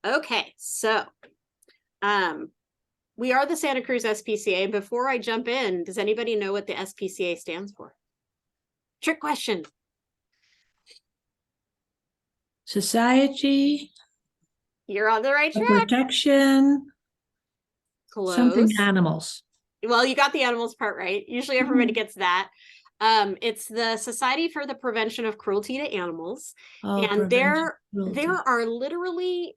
Okay, so we are the Santa Cruz SPCA. Before I jump in, does anybody know what the SPCA stands for? Trick question. Society You're on the right for track. Protection, something Close. animals. Well, you got the animals part right. Usually everybody gets that. It's the Society for the Prevention of Cruelty to Animals. Oh, And prevention there cruelty. are literally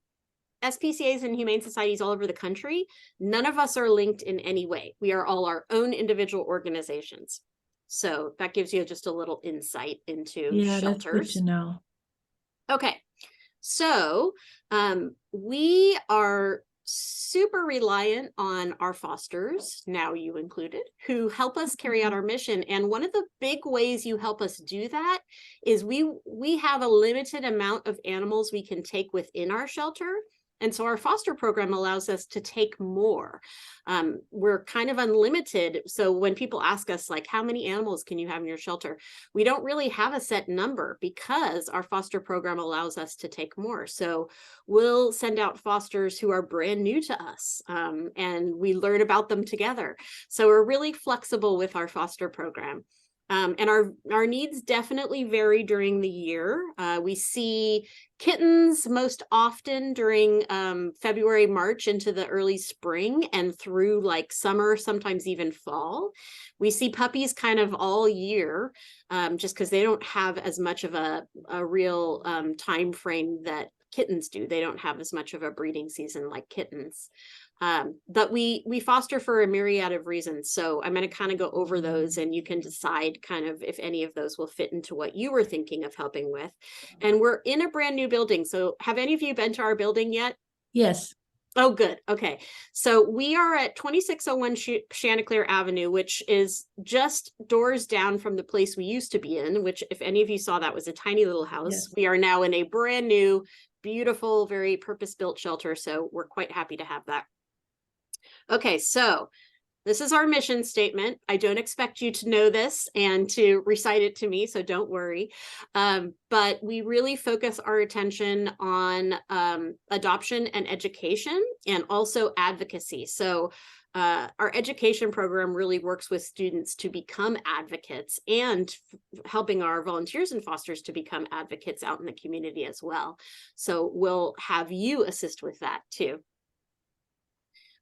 SPCAs and humane societies all over the country. None of us are linked in any way. We are all our own individual organizations. So that gives you just a little insight into Yeah, that's good shelters. to know. Okay, so we are super reliant on our fosters, now you included, who help us carry out our mission. And one of the big ways you help us do that is we have a limited amount of animals we can take within our shelter. And so our foster program allows us to take more. We're kind of unlimited. So when people ask us, like, how many animals can you have in your shelter? We don't really have a set number because our foster program allows us to take more. So we'll send out fosters who are brand new to us, and we learn about them together. So we're really flexible with our foster program. And our needs definitely vary during the year. We see kittens most often during February, March into the early spring and through like summer, sometimes even fall. We see puppies kind of all year, just because they don't have as much of a real time frame that kittens do. They don't have as much of a breeding season like kittens. But we foster for a myriad of reasons. So I'm going to kind of go over those and you can decide kind of if any of those will fit into what you were thinking of helping with. And we're in a brand new building. So have any of you been to our building yet? Yes. Oh, good. Okay. So we are at 2601 Chanticleer Avenue, which is just doors down from the place we used to be in, which if any of you saw, that was a tiny little house. Yes. We are now in a brand new, beautiful, very purpose-built shelter. So we're quite happy to have that. Okay, so this is our mission statement. I don't expect you to know this and to recite it to me, so don't worry. But we really focus our attention on adoption and education and also advocacy. So our education program really works with students to become advocates and helping our volunteers and fosters to become advocates out in the community as well. So we'll have you assist with that too.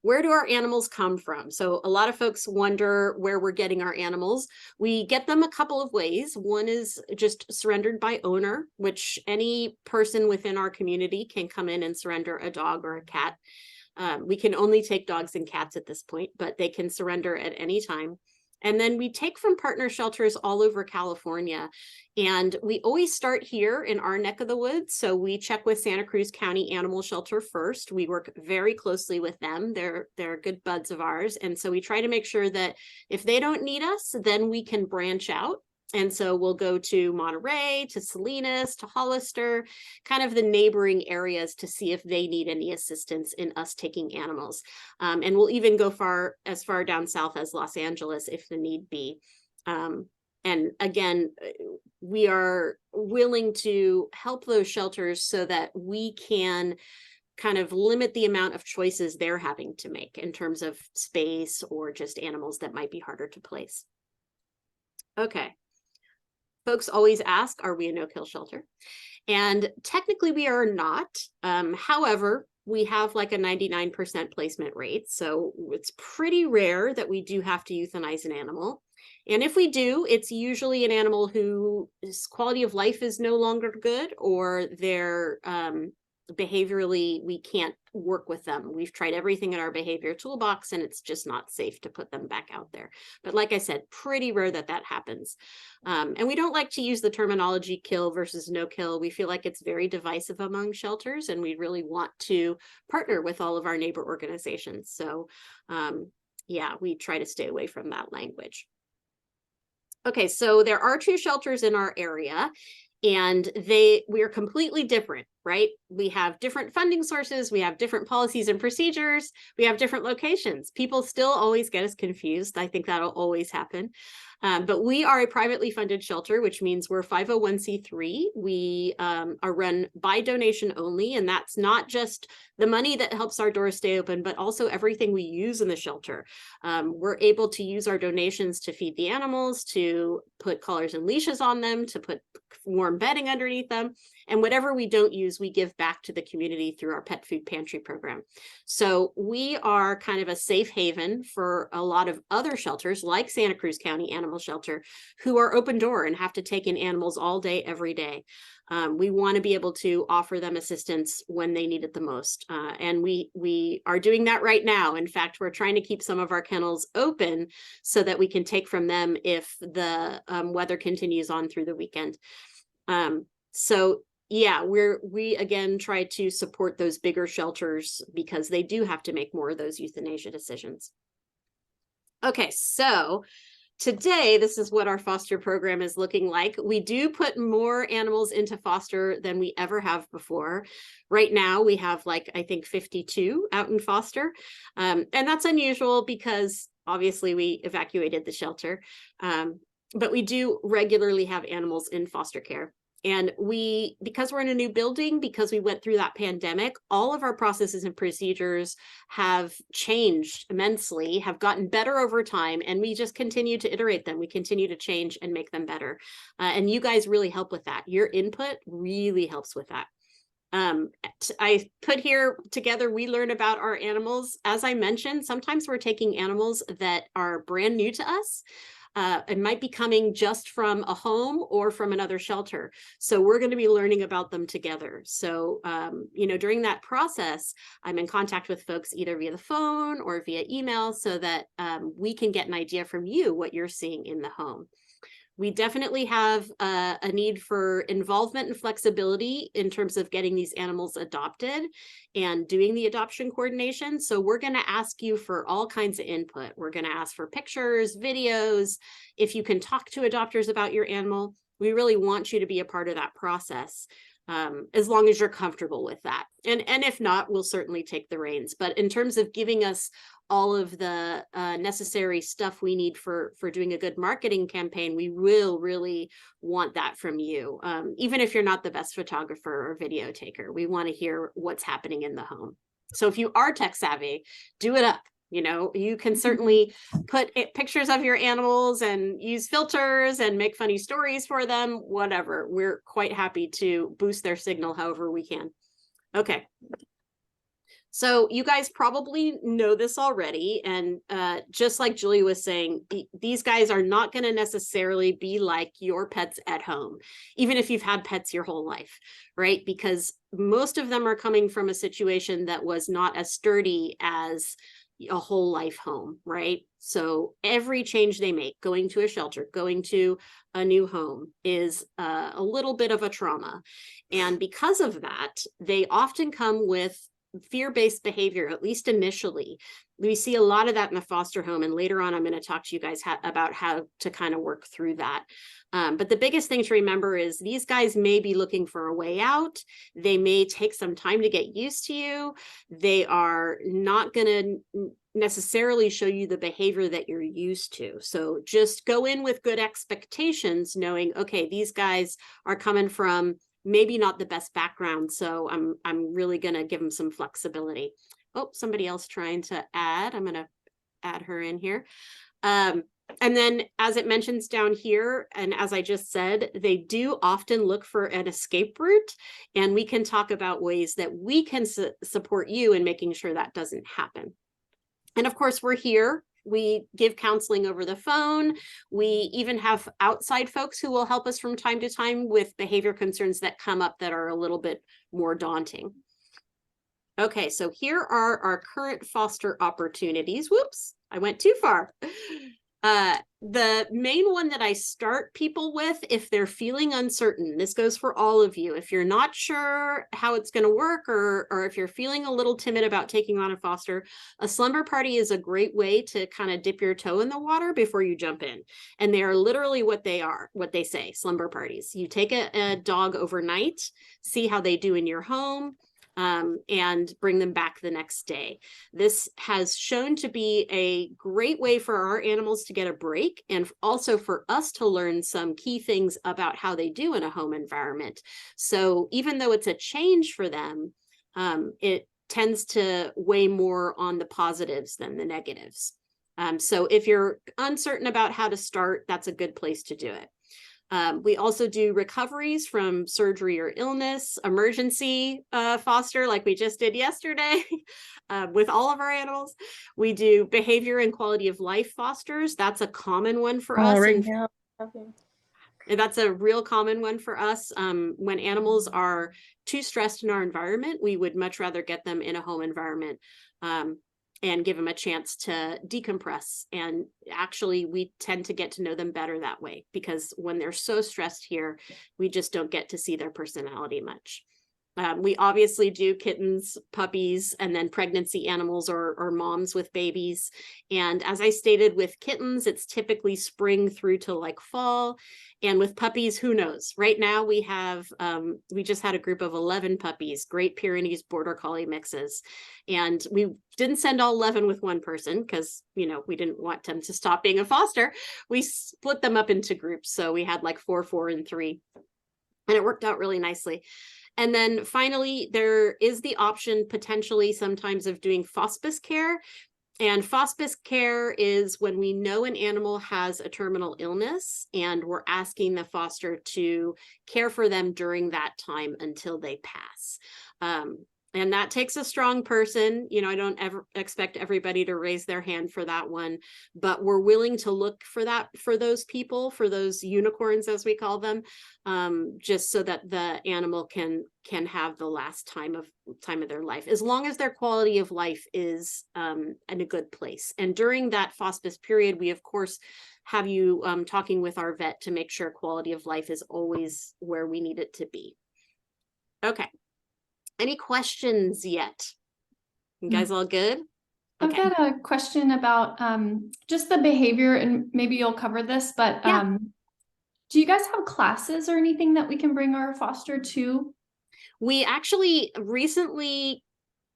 Where do our animals come from? So a lot of folks wonder where we're getting our animals. We get them a couple of ways. One is just surrendered by owner, which any person within our community can come in and surrender a dog or a cat. We can only take dogs and cats at this point, but they can surrender at any time. And then we take from partner shelters all over California. And we always start here in our neck of the woods. So we check with Santa Cruz County Animal Shelter first. We work very closely with them. They're good buds of ours. And so we try to make sure that if they don't need us, then we can branch out. And so we'll go to Monterey, to Salinas, to Hollister, kind of the neighboring areas to see if they need any assistance in us taking animals. And we'll even go as far down south as Los Angeles if the need be. And again, we are willing to help those shelters so that we can kind of limit the amount of choices they're having to make in terms of space or just animals that might be harder to place. Okay. Folks always ask, are we a no-kill shelter? And technically we are not. However, we have like a 99% placement rate. So it's pretty rare that we do have to euthanize an animal. And if we do, it's usually an animal whose quality of life is no longer good, or they're behaviorally, we can't work with them. We've tried everything in our behavior toolbox and it's just not safe to put them back out there. But like I said, pretty rare that happens. And we don't like to use the terminology kill versus no kill. We feel like it's very divisive among shelters and we really want to partner with all of our neighbor organizations. So yeah, we try to stay away from that language. Okay, so there are 2 shelters in our area and we are completely different, right? We have different funding sources, we have different policies and procedures, we have different locations. People still always get us confused. I think that'll always happen. But we are a privately funded shelter, which means we're 501c3. We are run by donation only, and that's not just the money that helps our doors stay open, but also everything we use in the shelter. We're able to use our donations to feed the animals, to put collars and leashes on them, to put warm bedding underneath them. And whatever we don't use, we give back to the community through our pet food pantry program. So we are kind of a safe haven for a lot of other shelters like Santa Cruz County Animal Shelter, who are open door and have to take in animals all day, every day. We want to be able to offer them assistance when they need it the most. And we are doing that right now. In fact, we're trying to keep some of our kennels open so that we can take from them if the weather continues on through the weekend. So yeah, we again try to support those bigger shelters because they do have to make more of those euthanasia decisions. Okay, so today, this is what our foster program is looking like. We do put more animals into foster than we ever have before. Right now, we have I think 52 out in foster. And that's unusual because obviously we evacuated the shelter. But we do regularly have animals in foster care. And because we're in a new building, because we went through that pandemic, all of our processes and procedures have changed immensely, have gotten better over time, and we just continue to iterate them. We continue to change and make them better. And you guys really help with that. Your input really helps with that. I put here together, we learn about our animals. As I mentioned, sometimes we're taking animals that are brand new to us. It might be coming just from a home or from another shelter. So we're going to be learning about them together. So, during that process, I'm in contact with folks either via the phone or via email so that we can get an idea from you what you're seeing in the home. We definitely have a need for involvement and flexibility in terms of getting these animals adopted and doing the adoption coordination. So we're going to ask you for all kinds of input. We're going to ask for pictures, videos. If you can talk to adopters about your animal, we really want you to be a part of that process. As long as you're comfortable with that. And if not, we'll certainly take the reins. But in terms of giving us all of the necessary stuff we need for doing a good marketing campaign, we will really want that from you. Even if you're not the best photographer or video taker, we want to hear what's happening in the home. So if you are tech savvy, do it up. You can certainly put pictures of your animals and use filters and make funny stories for them, whatever. We're quite happy to boost their signal however we can. Okay. So you guys probably know this already. And just like Julie was saying, these guys are not going to necessarily be like your pets at home, even if you've had pets your whole life, right? Because most of them are coming from a situation that was not as sturdy as a whole life home, right? So every change they make, going to a shelter, going to a new home, is a little bit of a trauma. And because of that, they often come with fear-based behavior, at least initially. We see a lot of that in the foster home, and later on I'm going to talk to you guys about how to kind of work through that. But the biggest thing to remember is these guys may be looking for a way out. They may take some time to get used to you. They are not going to necessarily show you the behavior that you're used to. So just go in with good expectations, knowing, okay, these guys are coming from maybe not the best background, so I'm really going to give them some flexibility. Oh, somebody else trying to add. I'm going to add her in here. And then as it mentions down here, and as I just said, they do often look for an escape route, and we can talk about ways that we can support you in making sure that doesn't happen. And of course, we're here. We give counseling over the phone. We even have outside folks who will help us from time to time with behavior concerns that come up that are a little bit more daunting. Okay, so here are our current foster opportunities. Whoops, I went too far. The main one that I start people with, if they're feeling uncertain, this goes for all of you. If you're not sure how it's going to work, or if you're feeling a little timid about taking on a foster, a slumber party is a great way to kind of dip your toe in the water before you jump in. And they are literally what they say, slumber parties. You take a dog overnight, see how they do in your home. and bring them back the next day. This has shown to be a great way for our animals to get a break, and also for us to learn some key things about how they do in a home environment. So even though it's a change for them, it tends to weigh more on the positives than the negatives. So if you're uncertain about how to start, that's a good place to do it. We also do recoveries from surgery or illness, emergency foster, like we just did yesterday with all of our animals. We do behavior and quality of life fosters. That's a common one for us. Right And now. Okay. that's a real common one for us. When animals are too stressed in our environment, we would much rather get them in a home environment and give them a chance to decompress. And actually, we tend to get to know them better that way, because when they're so stressed here, we just don't get to see their personality much. We obviously do kittens, puppies, and then pregnancy animals or moms with babies. And as I stated, with kittens, it's typically spring through to like fall. And with puppies, who knows? Right now we have, we just had a group of 11 puppies, Great Pyrenees Border Collie mixes. And we didn't send all 11 with one person because, you know, we didn't want them to stop being a foster. We split them up into groups. So we had like 4, 4, and 3. And it worked out really nicely. And then finally, there is the option potentially sometimes of doing hospice care. And hospice care is when we know an animal has a terminal illness and we're asking the foster to care for them during that time until they pass. And that takes a strong person. You know, I don't ever expect everybody to raise their hand for that one, but we're willing to look for that for those people, for those unicorns, as we call them, just so that the animal can have the last time of their life, as long as their quality of life is in a good place. And during that hospice period, we of course have you talking with our vet to make sure quality of life is always where we need it to be. Okay. Any questions yet? You guys all good? I've got a question about just the behavior, and maybe you'll cover this, but Yeah. do you guys have classes or anything that we can bring our foster to? We actually recently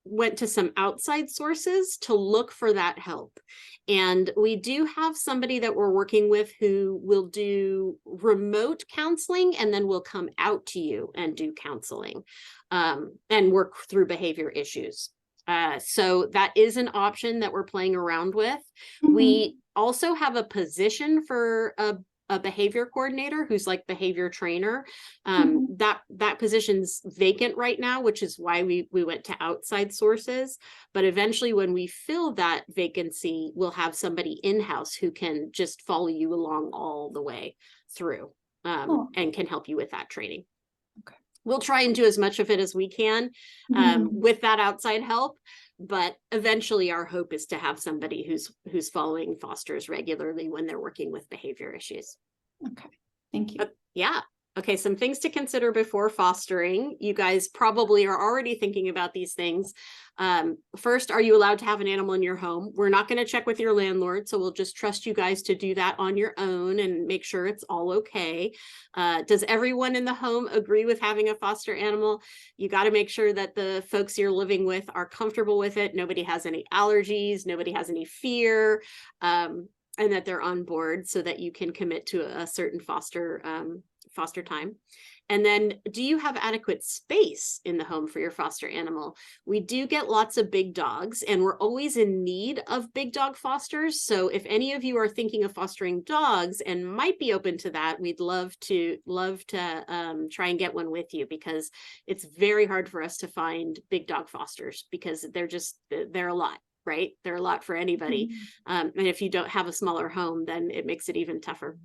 went to some outside sources to look for that help. And we do have somebody that we're working with who will do remote counseling and then will come out to you and do counseling and work through behavior issues. So that is an option that we're playing around with. Mm-hmm. We also have a position for a behavior coordinator who's like behavior trainer. That position's vacant right now, which is why we went to outside sources. But eventually when we fill that vacancy, we'll have somebody in-house who can just follow you along all the way through and can help you with that training. Okay. We'll try and do as much of it as we can with that outside help. But eventually our hope is to have somebody who's following fosters regularly when they're working with behavior issues. Okay, thank you. Yeah. Okay, some things to consider before fostering. You guys probably are already thinking about these things. First, are you allowed to have an animal in your home? We're not going to check with your landlord, so we'll just trust you guys to do that on your own and make sure it's all okay. Does everyone in the home agree with having a foster animal? You got to make sure that the folks you're living with are comfortable with it. Nobody has any allergies, nobody has any fear, and that they're on board so that you can commit to a certain foster time. And then, do you have adequate space in the home for your foster animal? We do get lots of big dogs, and we're always in need of big dog fosters. So if any of you are thinking of fostering dogs and might be open to that, we'd love to try and get one with you, because it's very hard for us to find big dog fosters because they're a lot. Right? They're a lot for anybody. And if you don't have a smaller home, then it makes it even tougher.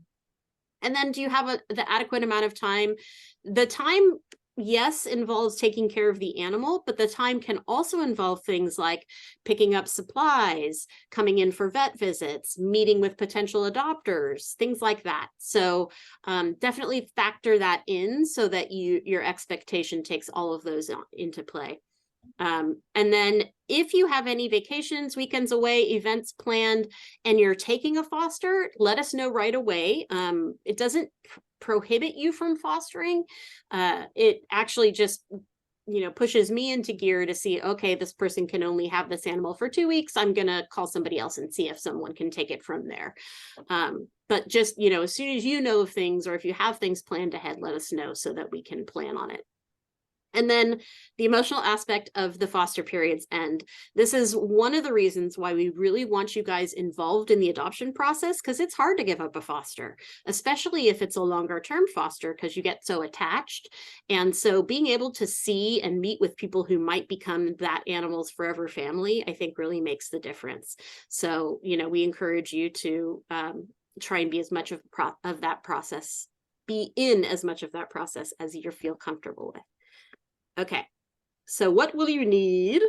And then, do you have the adequate amount of time? The time, yes, involves taking care of the animal, but the time can also involve things like picking up supplies, coming in for vet visits, meeting with potential adopters, things like that. So definitely factor that in so that your expectation takes all of those into play. And then if you have any vacations, weekends away, events planned, and you're taking a foster, let us know right away. It doesn't prohibit you from fostering. It actually just pushes me into gear to see, okay, this person can only have this animal for 2 weeks. I'm going to call somebody else and see if someone can take it from there. But just, as soon as you know of things, or if you have things planned ahead, let us know so that we can plan on it. And then the emotional aspect of the foster periods end. This is one of the reasons why we really want you guys involved in the adoption process, because it's hard to give up a foster, especially if it's a longer term foster, because you get so attached. And so being able to see and meet with people who might become that animal's forever family, I think really makes the difference. So, we encourage you to try and be as much of that process, be in as much of that process as you feel comfortable with. Okay, so what will you need?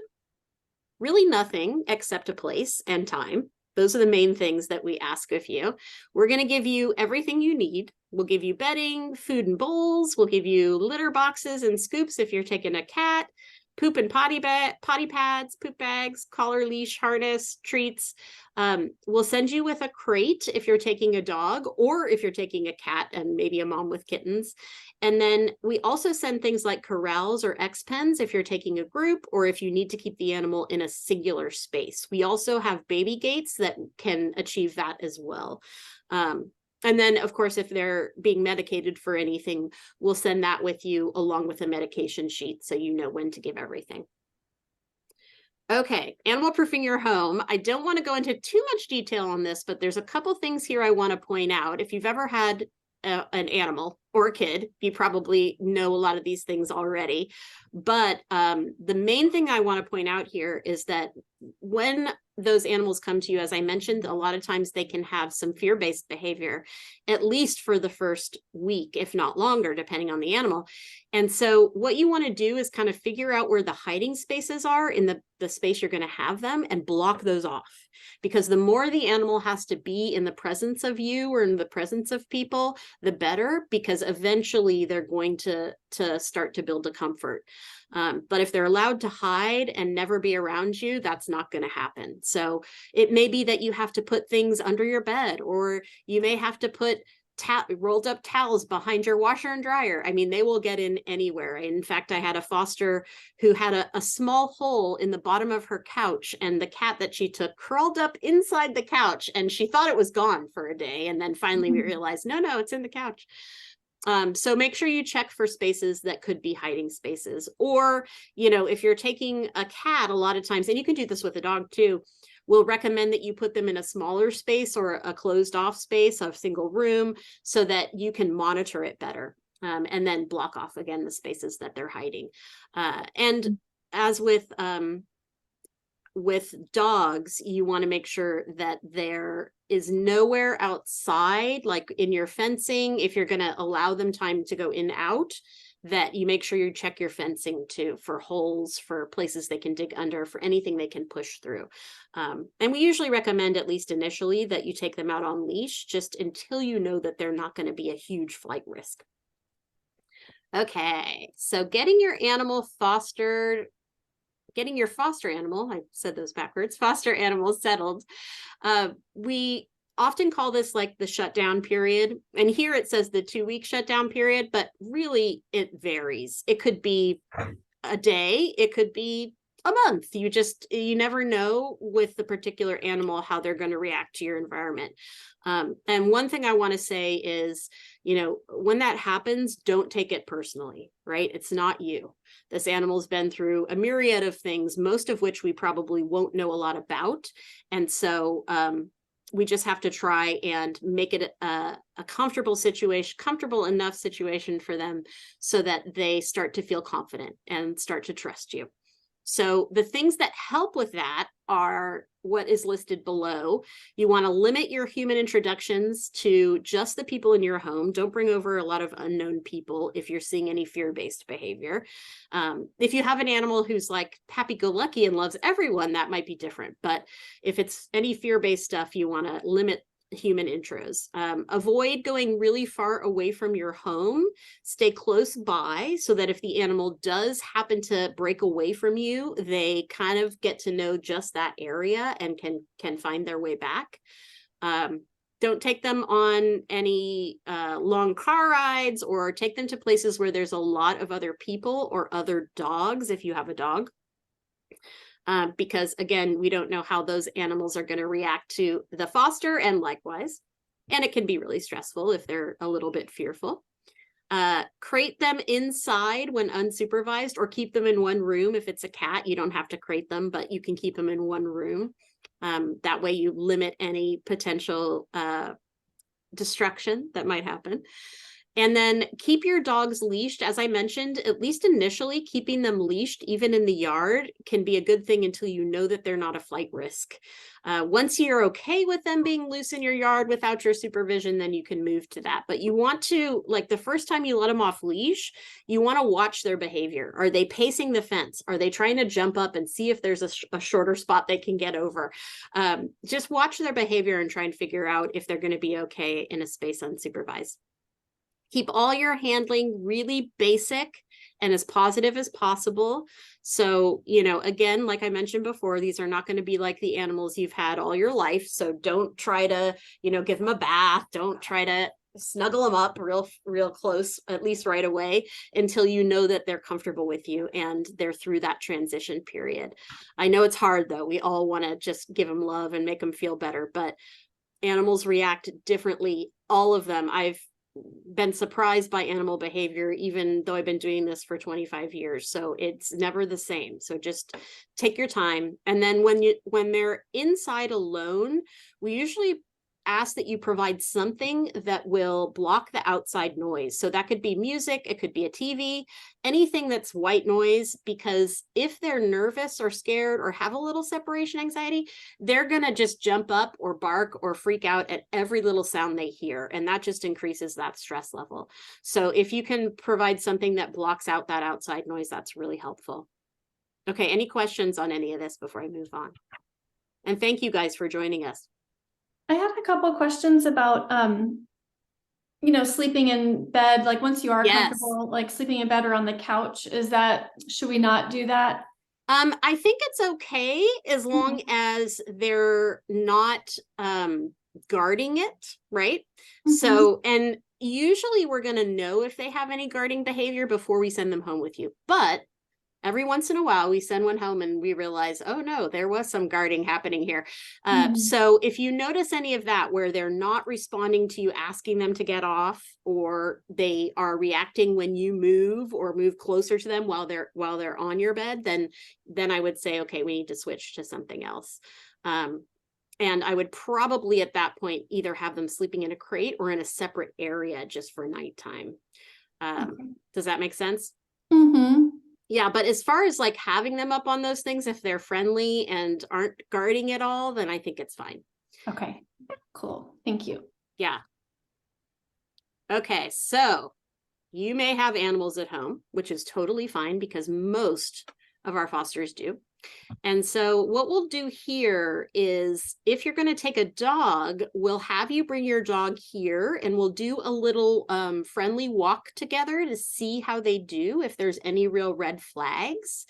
Really nothing except a place and time. Those are the main things that we ask of you. We're going to give you everything you need. We'll give you bedding, food and bowls. We'll give you litter boxes and scoops if you're taking a cat, poop and potty pads, poop bags, collar, leash, harness, treats. We'll send you with a crate if you're taking a dog, or if you're taking a cat and maybe a mom with kittens. And then we also send things like corrals or X-pens if you're taking a group, or if you need to keep the animal in a singular space. We also have baby gates that can achieve that as well. And then, of course, if they're being medicated for anything, we'll send that with you along with a medication sheet so you know when to give everything. Okay, animal proofing your home. I don't want to go into too much detail on this, but there's a couple things here I want to point out. If you've ever had an animal or a kid, you probably know a lot of these things already. But the main thing I want to point out here is that when those animals come to you, as I mentioned, a lot of times they can have some fear-based behavior, at least for the first week, if not longer, depending on the animal. And so what you want to do is kind of figure out where the hiding spaces are in the space you're going to have them, and block those off. Because the more the animal has to be in the presence of you or in the presence of people, the better, because eventually they're going to start to build a comfort. But if they're allowed to hide and never be around you, that's not going to happen. So it may be that you have to put things under your bed, or you may have to put rolled up towels behind your washer and dryer. I mean, they will get in anywhere. In fact, I had a foster who had a small hole in the bottom of her couch, and the cat that she took curled up inside the couch, and she thought it was gone for a day. And then finally we realized, no, it's in the couch. So make sure you check for spaces that could be hiding spaces. Or, if you're taking a cat, a lot of times, and you can do this with a dog too, we'll recommend that you put them in a smaller space or a closed off space, a single room, so that you can monitor it better. And then block off again the spaces that they're hiding. And as with dogs, you want to make sure that there is nowhere outside, like in your fencing, if you're going to allow them time to go in and out, that you make sure you check your fencing too, for holes, for places they can dig under, for anything they can push through. And we usually recommend, at least initially, that you take them out on leash just until you know that they're not going to be a huge flight risk. Okay, so getting your foster animal, I said those backwards, foster animal settled. We often call this like the shutdown period. And here it says the 2-week shutdown period, but really it varies. It could be a day, it could be a month. You never know with the particular animal how they're going to react to your environment. And one thing I want to say is, when that happens, don't take it personally, right? It's not you. This animal's been through a myriad of things, most of which we probably won't know a lot about. And so we just have to try and make it a comfortable enough situation for them so that they start to feel confident and start to trust you. So the things that help with that are what is listed below. You want to limit your human introductions to just the people in your home. Don't bring over a lot of unknown people if you're seeing any fear-based behavior. If you have an animal who's like happy-go-lucky and loves everyone, that might be different. But if it's any fear-based stuff, you want to limit human intros. Avoid going really far away from your home. Stay close by so that if the animal does happen to break away from you, they kind of get to know just that area and can find their way back. Don't take them on any long car rides, or take them to places where there's a lot of other people or other dogs if you have a dog. Because again, we don't know how those animals are going to react to the foster, and likewise. And it can be really stressful if they're a little bit fearful. Crate them inside when unsupervised, or keep them in one room. If it's a cat, you don't have to crate them, but you can keep them in one room. That way you limit any potential destruction that might happen. And then keep your dogs leashed. As I mentioned, at least initially, keeping them leashed, even in the yard, can be a good thing until you know that they're not a flight risk. Once you're okay with them being loose in your yard without your supervision, then you can move to that. But you want to, like the first time you let them off leash, you want to watch their behavior. Are they pacing the fence? Are they trying to jump up and see if there's a shorter spot they can get over? Just watch their behavior and try and figure out if they're going to be okay in a space unsupervised. Keep all your handling really basic and as positive as possible. So, you know, again, like I mentioned before, these are not going to be like the animals you've had all your life. So don't try to, you know, give them a bath. Don't try to snuggle them up real close, at least right away, until you know that they're comfortable with you and they're through that transition period. I know it's hard though. We all want to just give them love and make them feel better, but animals react differently. All of them. I've been surprised by animal behavior, even though I've been doing this for 25 years. So it's never the same. So just take your time. And then when they're inside alone, we usually ask that you provide something that will block the outside noise. So that could be music, it could be a TV, anything that's white noise, because if they're nervous or scared or have a little separation anxiety, they're going to just jump up or bark or freak out at every little sound they hear. And that just increases that stress level. So if you can provide something that blocks out that outside noise, that's really helpful. Okay, any questions on any of this before I move on? And thank you guys for joining us. I had a couple of questions about, you know, sleeping in bed, like once you are comfortable, like sleeping in bed or on the couch, should we not do that? I think it's okay as long as they're not guarding it, right? So, and usually we're going to know if they have any guarding behavior before we send them home with you. But every once in a while, we send one home and we realize, oh no, there was some guarding happening here. So if you notice any of that, where they're not responding to you asking them to get off, or they are reacting when you move or move closer to them while they're on your bed, then I would say, okay, we need to switch to something else. And I would probably at that point either have them sleeping in a crate or in a separate area just for nighttime. Does that make sense? Yeah, but as far as like having them up on those things, if they're friendly and aren't guarding at all, then I think it's fine. Okay, cool. Thank you. Yeah. Okay, so you may have animals at home, which is totally fine because most of our fosters do. And so what we'll do here is, if you're going to take a dog, we'll have you bring your dog here and we'll do a little friendly walk together to see how they do, if there's any real red flags.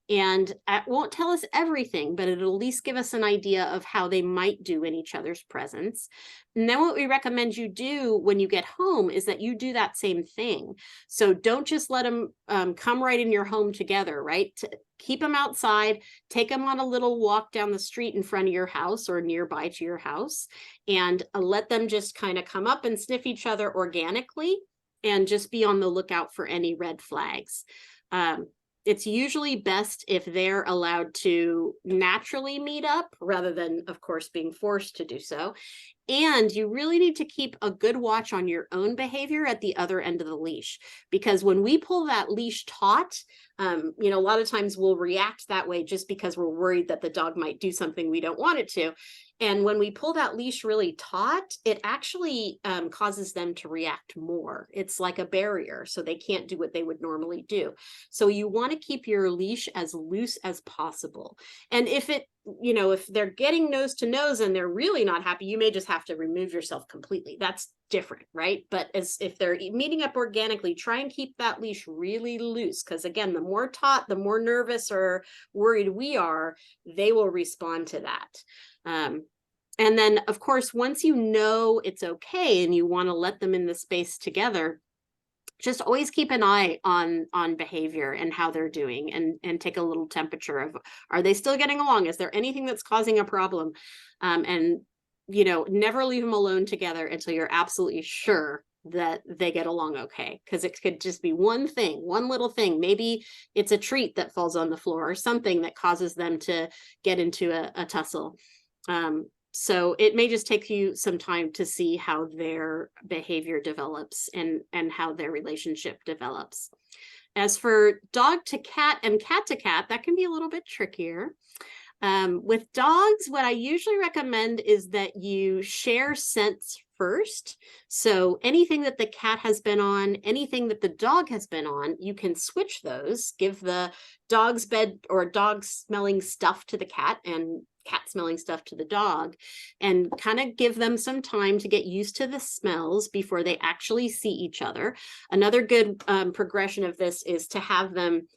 And it won't tell us everything, but it'll at least give us an idea of how they might do in each other's presence. And then what we recommend you do when you get home is that you do that same thing. So don't just let them come right in your home together, right? Keep them outside, take them on a little walk down the street in front of your house or nearby to your house, and let them just kind of come up and sniff each other organically, and just be on the lookout for any red flags. It's usually best if they're allowed to naturally meet up rather than, of course, being forced to do so. And you really need to keep a good watch on your own behavior at the other end of the leash, because when we pull that leash taut, you know, a lot of times we'll react that way just because we're worried that the dog might do something we don't want it to. And when we pull that leash really taut, it actually causes them to react more. It's like a barrier, so they can't do what they would normally do. So you want to keep your leash as loose as possible. And if it, you know, if they're getting nose to nose and they're really not happy, you may just have to remove yourself completely. That's different, right? But if they're meeting up organically, try and keep that leash really loose, because again, the more taut, the more nervous or worried we are, they will respond to that. And then, of course, once you know it's okay and you want to let them in the space together, just always keep an eye on behavior and how they're doing, and take a little temperature of, are they still getting along? Is there anything that's causing a problem? And, you know, never leave them alone together until you're absolutely sure that they get along okay, because it could just be one thing, one little thing. Maybe it's a treat that falls on the floor or something that causes them to get into a tussle. So it may just take you some time to see how their behavior develops and how their relationship develops. As for dog to cat and cat to cat, that can be a little bit trickier. With dogs, what I usually recommend is that you share scents first. So anything that the cat has been on, anything that the dog has been on, you can switch those, give the dog's bed or dog smelling stuff to the cat and cat smelling stuff to the dog, and kind of give them some time to get used to the smells before they actually see each other. Another good progression of this is to have them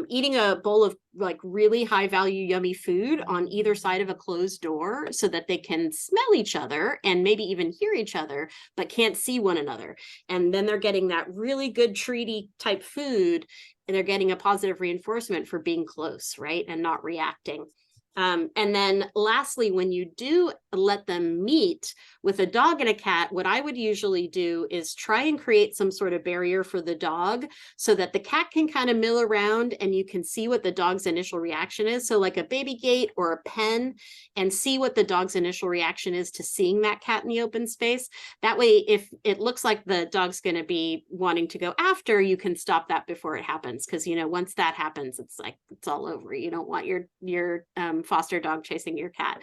eating a bowl of like really high value, yummy food on either side of a closed door so that they can smell each other and maybe even hear each other, but can't see one another. And then they're getting that really good treaty type food, and they're getting a positive reinforcement for being close, right? And not reacting. And then lastly, when you do let them meet with a dog and a cat, what I would usually do is try and create some sort of barrier for the dog so that the cat can kind of mill around and you can see what the dog's initial reaction is. So like a baby gate or a pen, and see what the dog's initial reaction is to seeing that cat in the open space. That way, if it looks like the dog's going to be wanting to go after, you can stop that before it happens. Because, you know, once that happens, it's like, it's all over. You don't want your foster dog chasing your cat.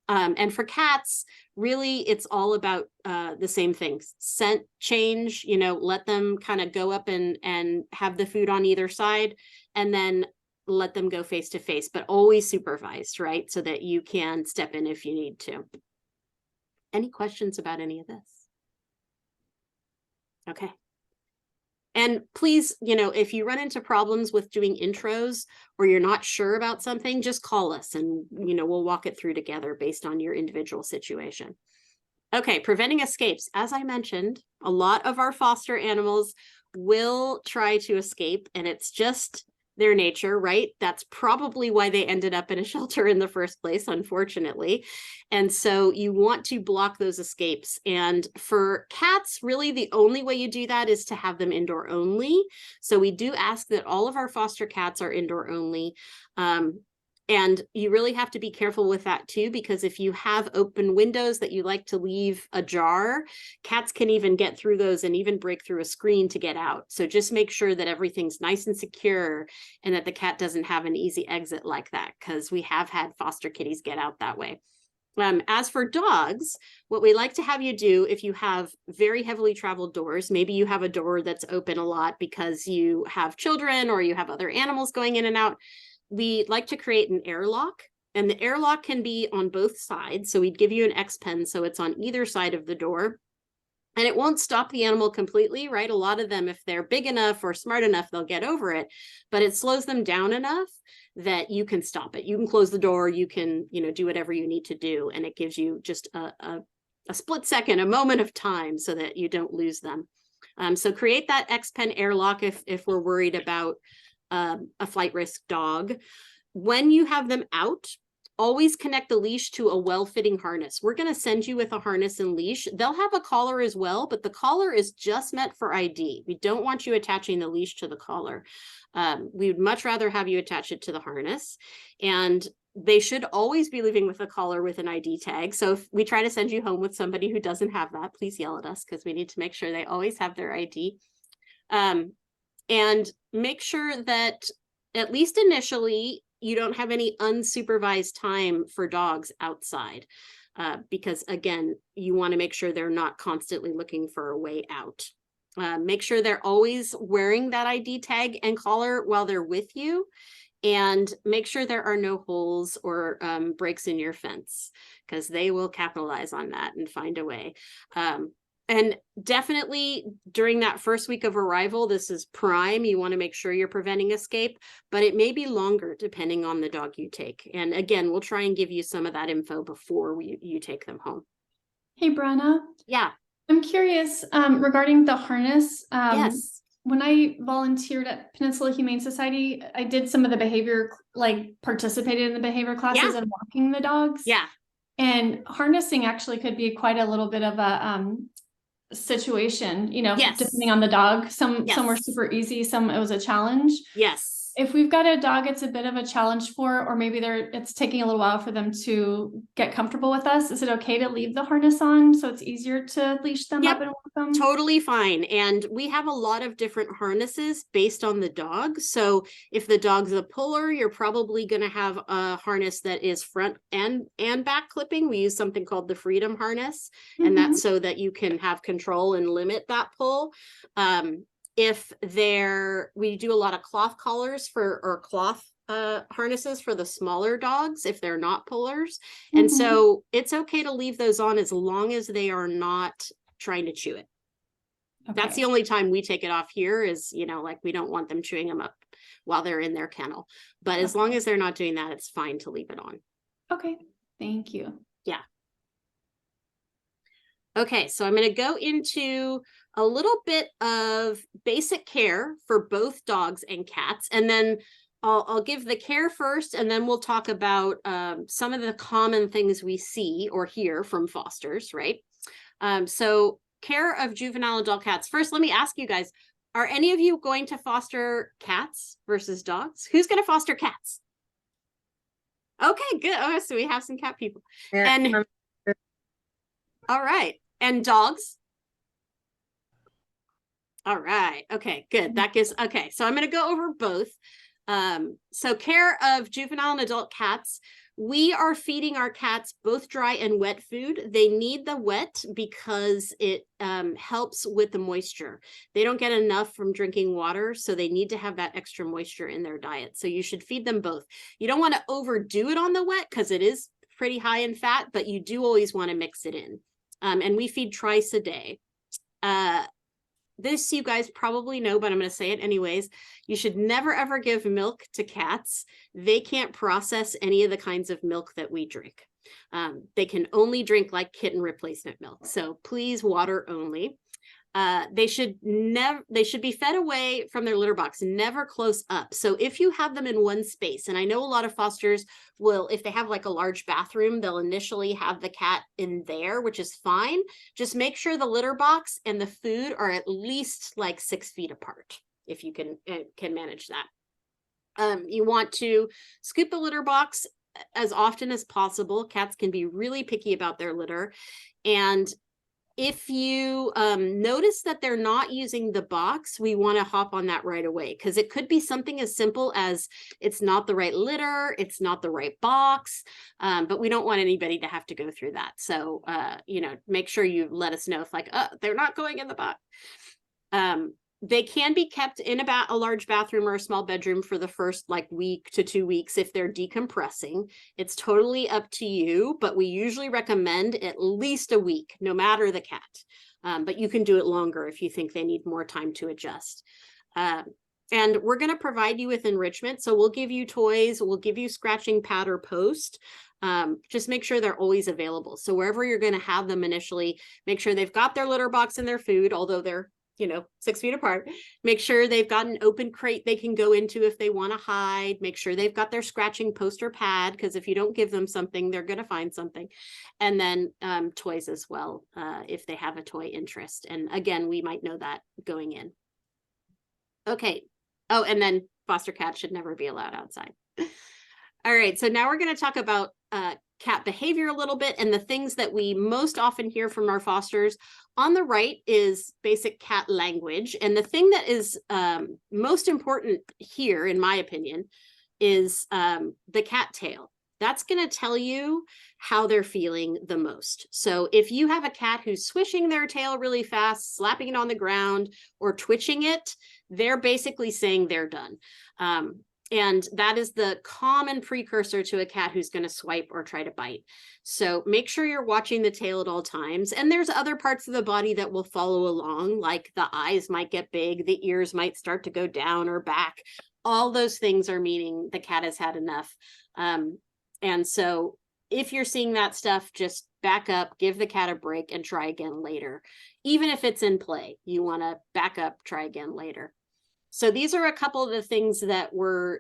And for cats, really, it's all about the same things. Scent change, you know, let them kind of go up and have the food on either side, and then let them go face to face, but always supervised, right? So that you can step in if you need to. Any questions about any of this? Okay. And please, you know, if you run into problems with doing intros or you're not sure about something, just call us and, you know, we'll walk it through together based on your individual situation. Okay, preventing escapes. As I mentioned, a lot of our foster animals will try to escape, and it's just their nature, right? That's probably why they ended up in a shelter in the first place, unfortunately. And so you want to block those escapes. And for cats, really the only way you do that is to have them indoor only. So we do ask that all of our foster cats are indoor only. And you really have to be careful with that too, because if you have open windows that you like to leave ajar, cats can even get through those and even break through a screen to get out. So just make sure that everything's nice and secure and that the cat doesn't have an easy exit like that, because we have had foster kitties get out that way. As for dogs, what we like to have you do, if you have very heavily traveled doors, maybe you have a door that's open a lot because you have children or you have other animals going in and out, we like to create an airlock, and the airlock can be on both sides. So we'd give you an X pen so it's on either side of the door, and it won't stop the animal completely, right? A lot of them, if they're big enough or smart enough, they'll get over it, but it slows them down enough that you can stop it. You can close the door, you can, you know, do whatever you need to do, and it gives you just a split second, a moment of time so that you don't lose them. So create that X pen airlock if we're worried about a flight risk dog. When you have them out, always connect the leash to a well-fitting harness. We're going to send you with a harness and leash. They'll have a collar as well, but the collar is just meant for ID. We don't want you attaching the leash to the collar. We would much rather have you attach it to the harness. And they should always be leaving with a collar with an ID tag. So if we try to send you home with somebody who doesn't have that, please yell at us, because we need to make sure they always have their ID. And make sure that at least initially, you don't have any unsupervised time for dogs outside, because again, you want to make sure they're not constantly looking for a way out. Make sure they're always wearing that ID tag and collar while they're with you, and make sure there are no holes or breaks in your fence, because they will capitalize on that and find a way. And definitely during that first week of arrival, this is prime. You want to make sure you're preventing escape, but it may be longer depending on the dog you take. And again, we'll try and give you some of that info before you take them home. Hey, Brenna. Yeah. I'm curious regarding the harness. Yes. When I volunteered at Peninsula Humane Society, I did some of the behavior, like participated in the behavior classes and walking the dogs. Yeah. And harnessing actually could be quite a little bit of a situation, you know, depending on the dog. Some were super easy, some it was a challenge. Yes. If we've got a dog it's a bit of a challenge for, or maybe it's taking a little while for them to get comfortable with us, is it okay to leave the harness on so it's easier to leash them up and walk them? Totally fine. And we have a lot of different harnesses based on the dog. So if the dog's a puller, you're probably going to have a harness that is front and back clipping. We use something called the Freedom harness, and that's so that you can have control and limit that pull. If we do a lot of cloth collars or cloth harnesses for the smaller dogs if they're not pullers. And so it's okay to leave those on as long as they are not trying to chew it. Okay. That's the only time we take it off here is, you know, like we don't want them chewing them up while they're in their kennel. But as long as they're not doing that, it's fine to leave it on. Okay. Thank you. Yeah. Okay, so I'm going to go into a little bit of basic care for both dogs and cats, and then I'll give the care first, and then we'll talk about some of the common things we see or hear from fosters, right? So care of juvenile adult cats. First, let me ask you guys, are any of you going to foster cats versus dogs? Who's going to foster cats? Okay, good. Oh, so we have some cat people. Yeah, and all right. And dogs? All right. Okay, good. That gives, okay. So I'm going to go over both. So care of juvenile and adult cats. We are feeding our cats both dry and wet food. They need the wet because it helps with the moisture. They don't get enough from drinking water, so they need to have that extra moisture in their diet. So you should feed them both. You don't want to overdo it on the wet because it is pretty high in fat, but you do always want to mix it in. And we feed twice a day. This you guys probably know, but I'm going to say it anyways. You should never, ever give milk to cats. They can't process any of the kinds of milk that we drink. They can only drink like kitten replacement milk. So please, water only. They should be fed away from their litter box, never close up. So if you have them in one space, and I know a lot of fosters will, if they have like a large bathroom, they'll initially have the cat in there, which is fine. Just make sure the litter box and the food are at least like 6 feet apart, if you can manage that. You want to scoop the litter box as often as possible. Cats can be really picky about their litter. And if you notice that they're not using the box, we want to hop on that right away, because it could be something as simple as it's not the right litter, it's not the right box, but we don't want anybody to have to go through that. So, you know, make sure you let us know if like, they're not going in the box. They can be kept in about a large bathroom or a small bedroom for the first like week to 2 weeks if they're decompressing. It's totally up to you, but we usually recommend at least a week, no matter the cat. But you can do it longer if you think they need more time to adjust. And we're going to provide you with enrichment. So we'll give you toys, we'll give you scratching pad or post. Just make sure they're always available. So wherever you're going to have them initially, make sure they've got their litter box and their food, although they're 6 feet apart. Make sure they've got an open crate they can go into if they want to hide. Make sure they've got their scratching poster pad, because if you don't give them something, they're going to find something. And then toys as well, if they have a toy interest. And again, we might know that going in. Okay. Oh, and then foster cats should never be allowed outside. All right. So now we're going to talk about cat behavior a little bit and the things that we most often hear from our fosters. On the right is basic cat language. And the thing that is most important here, in my opinion, is the cat tail. That's going to tell you how they're feeling the most. So if you have a cat who's swishing their tail really fast, slapping it on the ground, or twitching it, they're basically saying they're done. And that is the common precursor to a cat who's going to swipe or try to bite. So make sure you're watching the tail at all times. And there's other parts of the body that will follow along, like the eyes might get big, the ears might start to go down or back. All those things are meaning the cat has had enough. And so if you're seeing that stuff, just back up, give the cat a break, and try again later. Even if it's in play, you want to back up, try again later. So these are a couple of the things that we're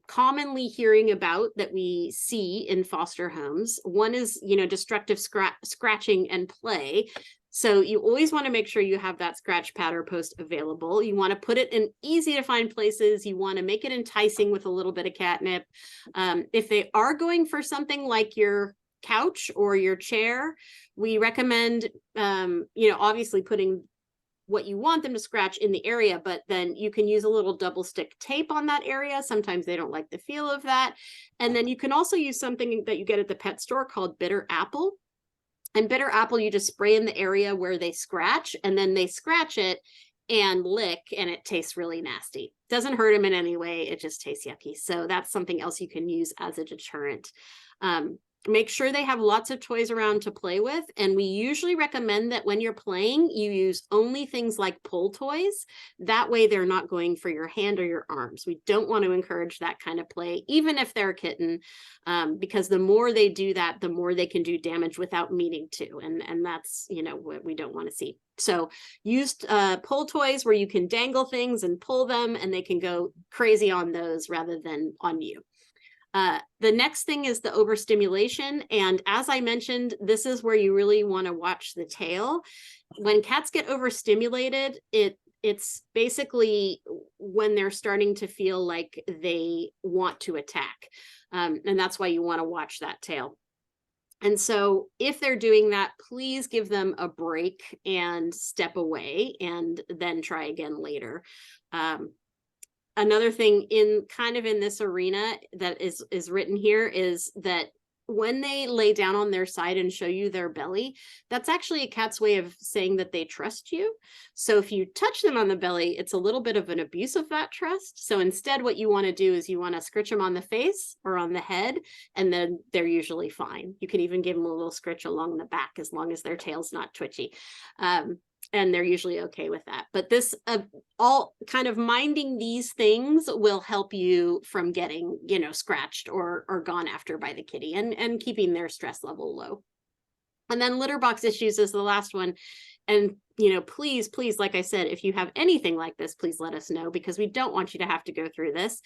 commonly hearing about that we see in foster homes. One is, destructive scratching and play. So you always want to make sure you have that scratch pad or post available. You want to put it in easy to find places. You want to make it enticing with a little bit of catnip. If they are going for something like your couch or your chair, we recommend, obviously putting what you want them to scratch in the area, but then you can use a little double stick tape on that area. Sometimes they don't like the feel of that. And then you can also use something that you get at the pet store called bitter apple. And bitter apple, you just spray in the area where they scratch, and then they scratch it and lick, and it tastes really nasty. Doesn't hurt them in any way. It just tastes yucky. So that's something else you can use as a deterrent. Make sure they have lots of toys around to play with. And we usually recommend that when you're playing, you use only things like pull toys. That way they're not going for your hand or your arms. We don't want to encourage that kind of play, even if they're a kitten, because the more they do that, the more they can do damage without meaning to. And that's, what we don't want to see. So use pull toys where you can dangle things and pull them, and they can go crazy on those rather than on you. The next thing is the overstimulation. And as I mentioned, this is where you really want to watch the tail. When cats get overstimulated, it's basically when they're starting to feel like they want to attack. And that's why you want to watch that tail. And so if they're doing that, please give them a break and step away and then try again later. Another thing in this arena that is written here is that when they lay down on their side and show you their belly, that's actually a cat's way of saying that they trust you. So if you touch them on the belly, it's a little bit of an abuse of that trust. So instead, what you want to do is you want to scritch them on the face or on the head, and then they're usually fine. You can even give them a little scritch along the back as long as their tail's not twitchy. And they're usually okay with that. But this all kind of minding these things will help you from getting, scratched or gone after by the kitty, and keeping their stress level low. And then litter box issues is the last one. And, please, like I said, if you have anything like this, please let us know, because we don't want you to have to go through this.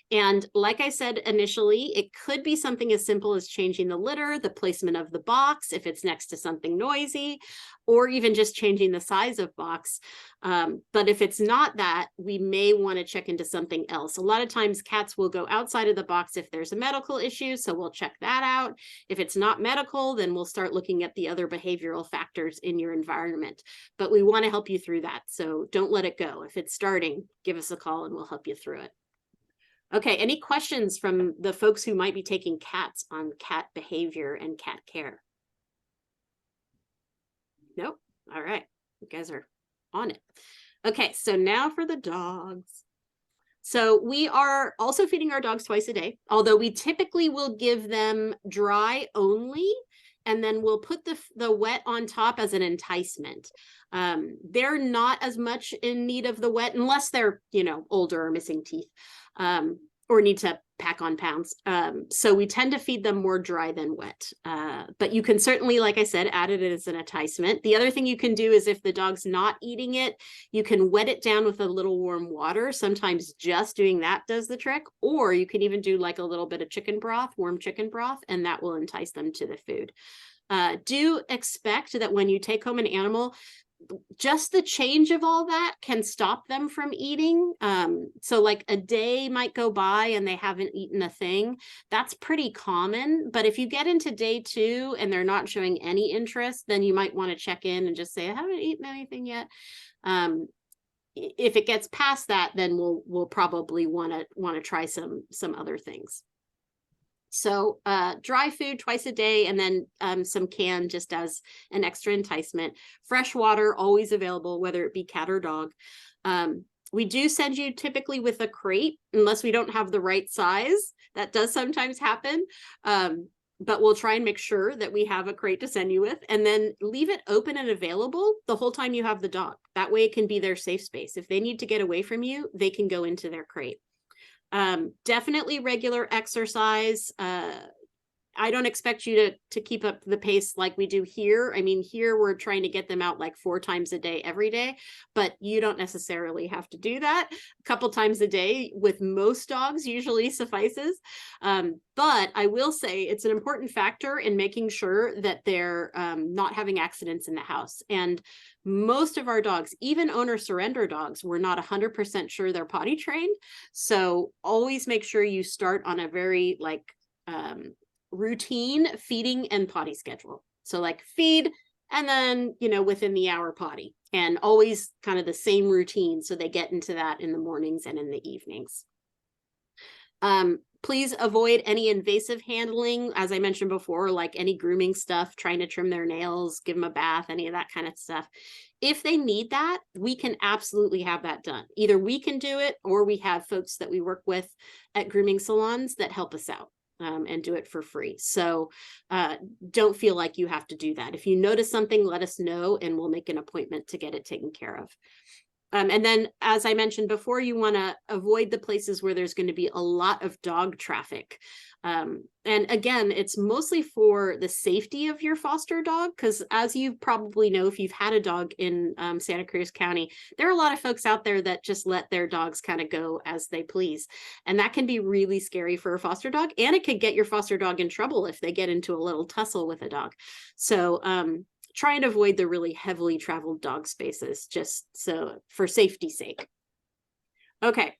And like I said initially, it could be something as simple as changing the litter, the placement of the box, if it's next to something noisy, or even just changing the size of box. But if it's not that, we may want to check into something else. A lot of times cats will go outside of the box if there's a medical issue, so we'll check that out. If it's not medical, then we'll start looking at the other behavioral factors in your environment. But we want to help you through that, so don't let it go. If it's starting, give us a call and we'll help you through it. Okay, any questions from the folks who might be taking cats on cat behavior and cat care? Nope. All right. You guys are on it. Okay, so now for the dogs. So we are also feeding our dogs twice a day, although we typically will give them dry only, and then we'll put the wet on top as an enticement. They're not as much in need of the wet unless they're, older or missing teeth, or need to pack on pounds. So we tend to feed them more dry than wet. But you can certainly, like I said, add it as an enticement. The other thing you can do is if the dog's not eating it, you can wet it down with a little warm water. Sometimes just doing that does the trick. Or you can even do like a little bit of chicken broth, warm chicken broth, and that will entice them to the food. Do expect that when you take home an animal, just the change of all that can stop them from eating. So like a day might go by and they haven't eaten a thing. That's pretty common. But if you get into day 2 and they're not showing any interest, then you might want to check in and just say, I haven't eaten anything yet. If it gets past that, then we'll probably want to try some other things. So dry food twice a day, and then some canned just as an extra enticement. Fresh water always available, whether it be cat or dog. We do send you typically with a crate, unless we don't have the right size. That does sometimes happen. But we'll try and make sure that we have a crate to send you with, and then leave it open and available the whole time you have the dog. That way it can be their safe space. If they need to get away from you, they can go into their crate. Definitely regular exercise. I don't expect you to keep up the pace like we do here. I mean, here we're trying to get them out like 4 times a day, every day, but you don't necessarily have to do that. A couple times a day with most dogs usually suffices. But I will say it's an important factor in making sure that they're not having accidents in the house. And most of our dogs, even owner surrender dogs, we're not 100% sure they're potty trained. So always make sure you start on a very routine feeding and potty schedule. So like feed, and then, within the hour potty, and always kind of the same routine. So they get into that in the mornings and in the evenings. Please avoid any invasive handling, as I mentioned before, like any grooming stuff, trying to trim their nails, give them a bath, any of that kind of stuff. If they need that, we can absolutely have that done. Either we can do it, or we have folks that we work with at grooming salons that help us out. And do it for free. So don't feel like you have to do that. If you notice something, let us know and we'll make an appointment to get it taken care of. And then, as I mentioned before, you want to avoid the places where there's going to be a lot of dog traffic. And again, it's mostly for the safety of your foster dog, because as you probably know, if you've had a dog in Santa Cruz County, there are a lot of folks out there that just let their dogs kind of go as they please. And that can be really scary for a foster dog, and it could get your foster dog in trouble if they get into a little tussle with a dog. So try and avoid the really heavily traveled dog spaces, just so for safety's sake. Okay.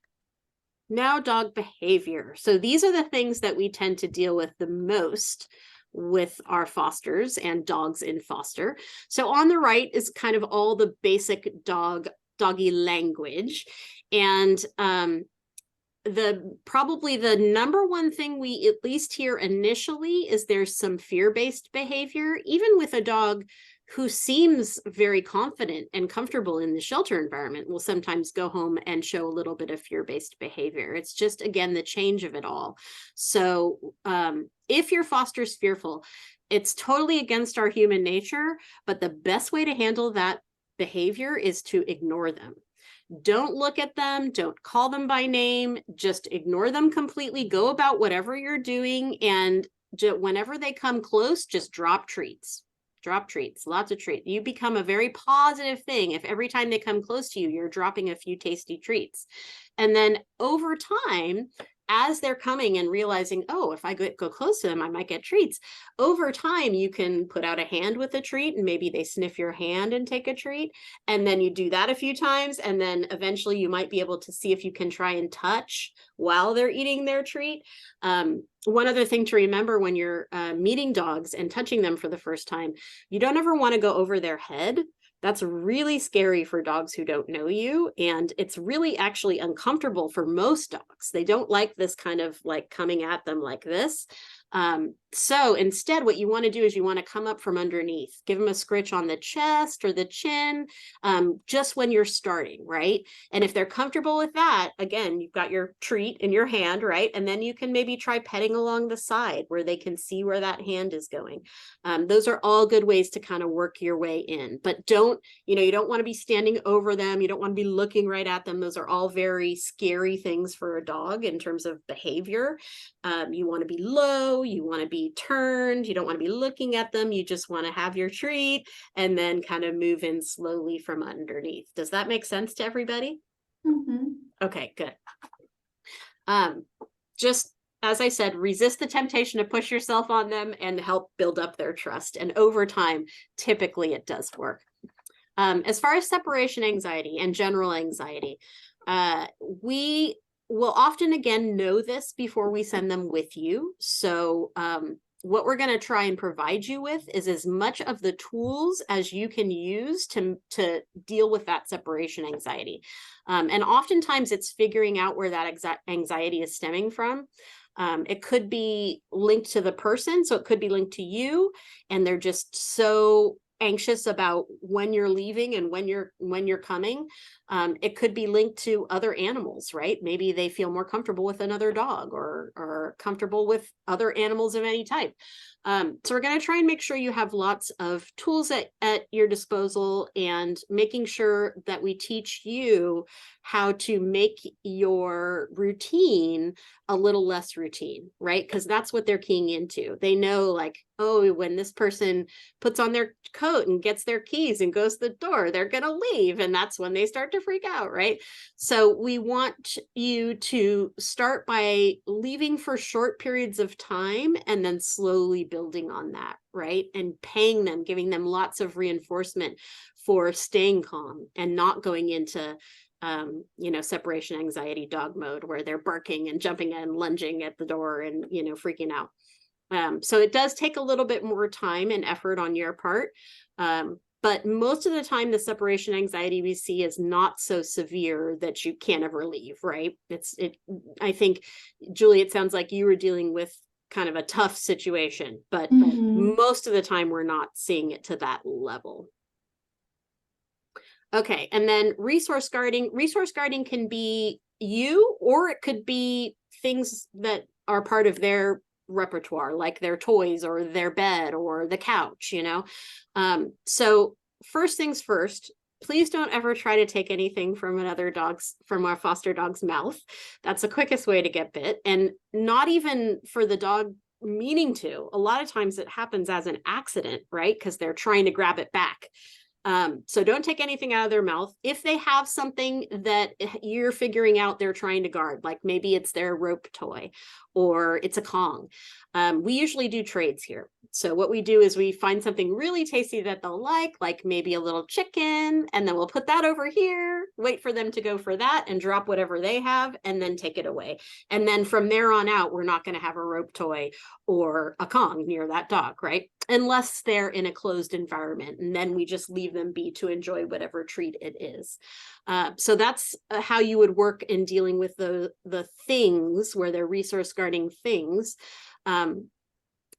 Now, dog behavior. So these are the things that we tend to deal with the most with our fosters and dogs in foster. So on the right is kind of all the basic doggy language. And probably the number one thing we at least hear initially is there's some fear-based behavior, even with a dog who seems very confident and comfortable in the shelter environment will sometimes go home and show a little bit of fear-based behavior. It's just, again, the change of it all. So if your foster's fearful, it's totally against our human nature, but the best way to handle that behavior is to ignore them. Don't look at them, don't call them by name, just ignore them completely, go about whatever you're doing, and whenever they come close, just drop treats. Drop treats, lots of treats. You become a very positive thing if every time they come close to you, you're dropping a few tasty treats. And then over time, as they're coming and realizing, oh, if I go close to them, I might get treats. Over time, you can put out a hand with a treat, and maybe they sniff your hand and take a treat. And then you do that a few times. And then eventually you might be able to see if you can try and touch while they're eating their treat. One other thing to remember when you're meeting dogs and touching them for the first time, you don't ever want to go over their head. That's really scary for dogs who don't know you. And it's really actually uncomfortable for most dogs. They don't like this kind of like coming at them like this. So instead, what you want to do is you want to come up from underneath, give them a scritch on the chest or the chin, just when you're starting, right? And if they're comfortable with that, again, you've got your treat in your hand, right? And then you can maybe try petting along the side where they can see where that hand is going. Those are all good ways to kind of work your way in, but you don't want to be standing over them. You don't want to be looking right at them. Those are all very scary things for a dog in terms of behavior. You want to be low, you want to be turned, you don't want to be looking at them, you just want to have your treat and then kind of move in slowly from underneath. Does that make sense to everybody? Mm-hmm. Okay, good. Just as I said, resist the temptation to push yourself on them and help build up their trust. And over time, typically it does work. As far as separation anxiety and general anxiety, we will often, again, know this before we send them with you. So what we're going to try and provide you with is as much of the tools as you can use to deal with that separation anxiety. And oftentimes it's figuring out where that anxiety is stemming from. It could be linked to the person, so it could be linked to you, and they're just so anxious about when you're leaving and when you're coming, it could be linked to other animals, right? Maybe they feel more comfortable with another dog or comfortable with other animals of any type. So we're going to try and make sure you have lots of tools at your disposal, and making sure that we teach you how to make your routine a little less routine, right? Because that's what they're keying into. They know, like, oh, when this person puts on their coat and gets their keys and goes to the door, they're going to leave. And that's when they start to freak out, right? So we want you to start by leaving for short periods of time and then slowly building on that, right? And paying them, giving them lots of reinforcement for staying calm and not going into separation anxiety dog mode, where they're barking and jumping and lunging at the door and, freaking out. So it does take a little bit more time and effort on your part. But most of the time, the separation anxiety we see is not so severe that you can't ever leave, right? I think, Julie, it sounds like you were dealing with kind of a tough situation, but most of the time we're not seeing it to that level. Okay, and then resource guarding. Resource guarding can be you, or it could be things that are part of their repertoire, like their toys or their bed or the couch, So first things first, please don't ever try to take anything from our foster dog's mouth. That's the quickest way to get bit, and not even for the dog meaning to. A lot of times it happens as an accident, right? Because they're trying to grab it back. So don't take anything out of their mouth. If they have something that you're figuring out they're trying to guard, like maybe it's their rope toy or it's a Kong, we usually do trades here. So what we do is we find something really tasty that they'll like maybe a little chicken, and then we'll put that over here, wait for them to go for that and drop whatever they have, and then take it away. And then from there on out, we're not going to have a rope toy or a Kong near that dog, right? Unless they're in a closed environment, and then we just leave them be to enjoy whatever treat it is. So that's how you would work in dealing with the things where they're resource guarding things.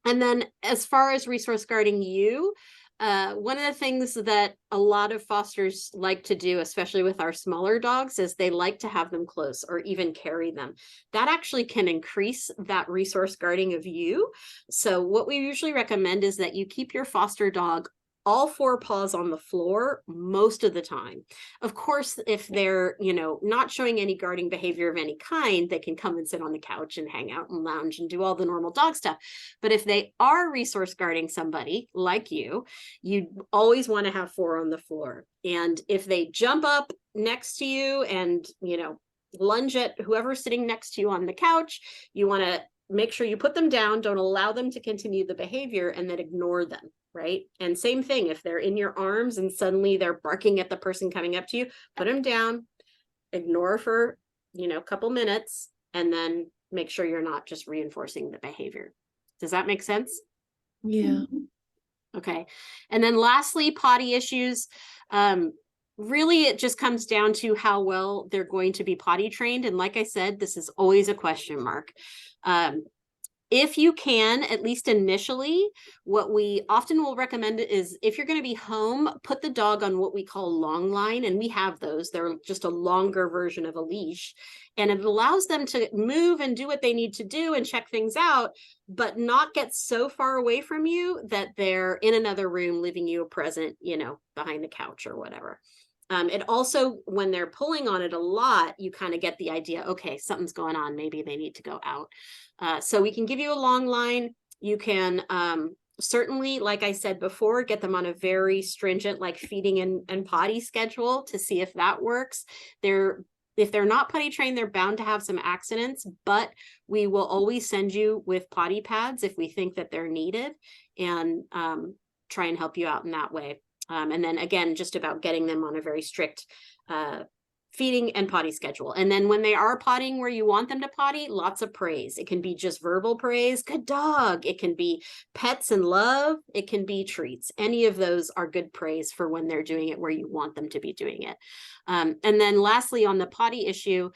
And then as far as resource guarding you, one of the things that a lot of fosters like to do, especially with our smaller dogs, is they like to have them close or even carry them. That actually can increase that resource guarding of you. So what we usually recommend is that you keep your foster dog all four paws on the floor most of the time. Of course, if they're, not showing any guarding behavior of any kind, they can come and sit on the couch and hang out and lounge and do all the normal dog stuff. But if they are resource guarding somebody like you always want to have four on the floor. And if they jump up next to you and, lunge at whoever's sitting next to you on the couch, you want to make sure you put them down, don't allow them to continue the behavior, and then ignore them. Right? And same thing, if they're in your arms and suddenly they're barking at the person coming up to you, put them down, ignore for, a couple minutes, and then make sure you're not just reinforcing the behavior. Does that make sense? Yeah. Okay. And then lastly, potty issues. Really, it just comes down to how well they're going to be potty trained. And like I said, this is always a question mark. If you can, at least initially, what we often will recommend is, if you're going to be home, put the dog on what we call long line. And we have those. They're just a longer version of a leash. And it allows them to move and do what they need to do and check things out, but not get so far away from you that they're in another room, leaving you a present, behind the couch or whatever. It also, when they're pulling on it a lot, you kind of get the idea, okay, something's going on. Maybe they need to go out. So we can give you a long line. You can certainly, like I said before, get them on a very stringent, like feeding and potty schedule to see if that works. If they're not potty trained, they're bound to have some accidents, but we will always send you with potty pads if we think that they're needed, and try and help you out in that way. And then again, just about getting them on a very strict feeding and potty schedule. And then when they are pottying where you want them to potty, lots of praise. It can be just verbal praise, good dog. It can be pets and love. It can be treats. Any of those are good praise for when they're doing it where you want them to be doing it. And then lastly, on the potty issue,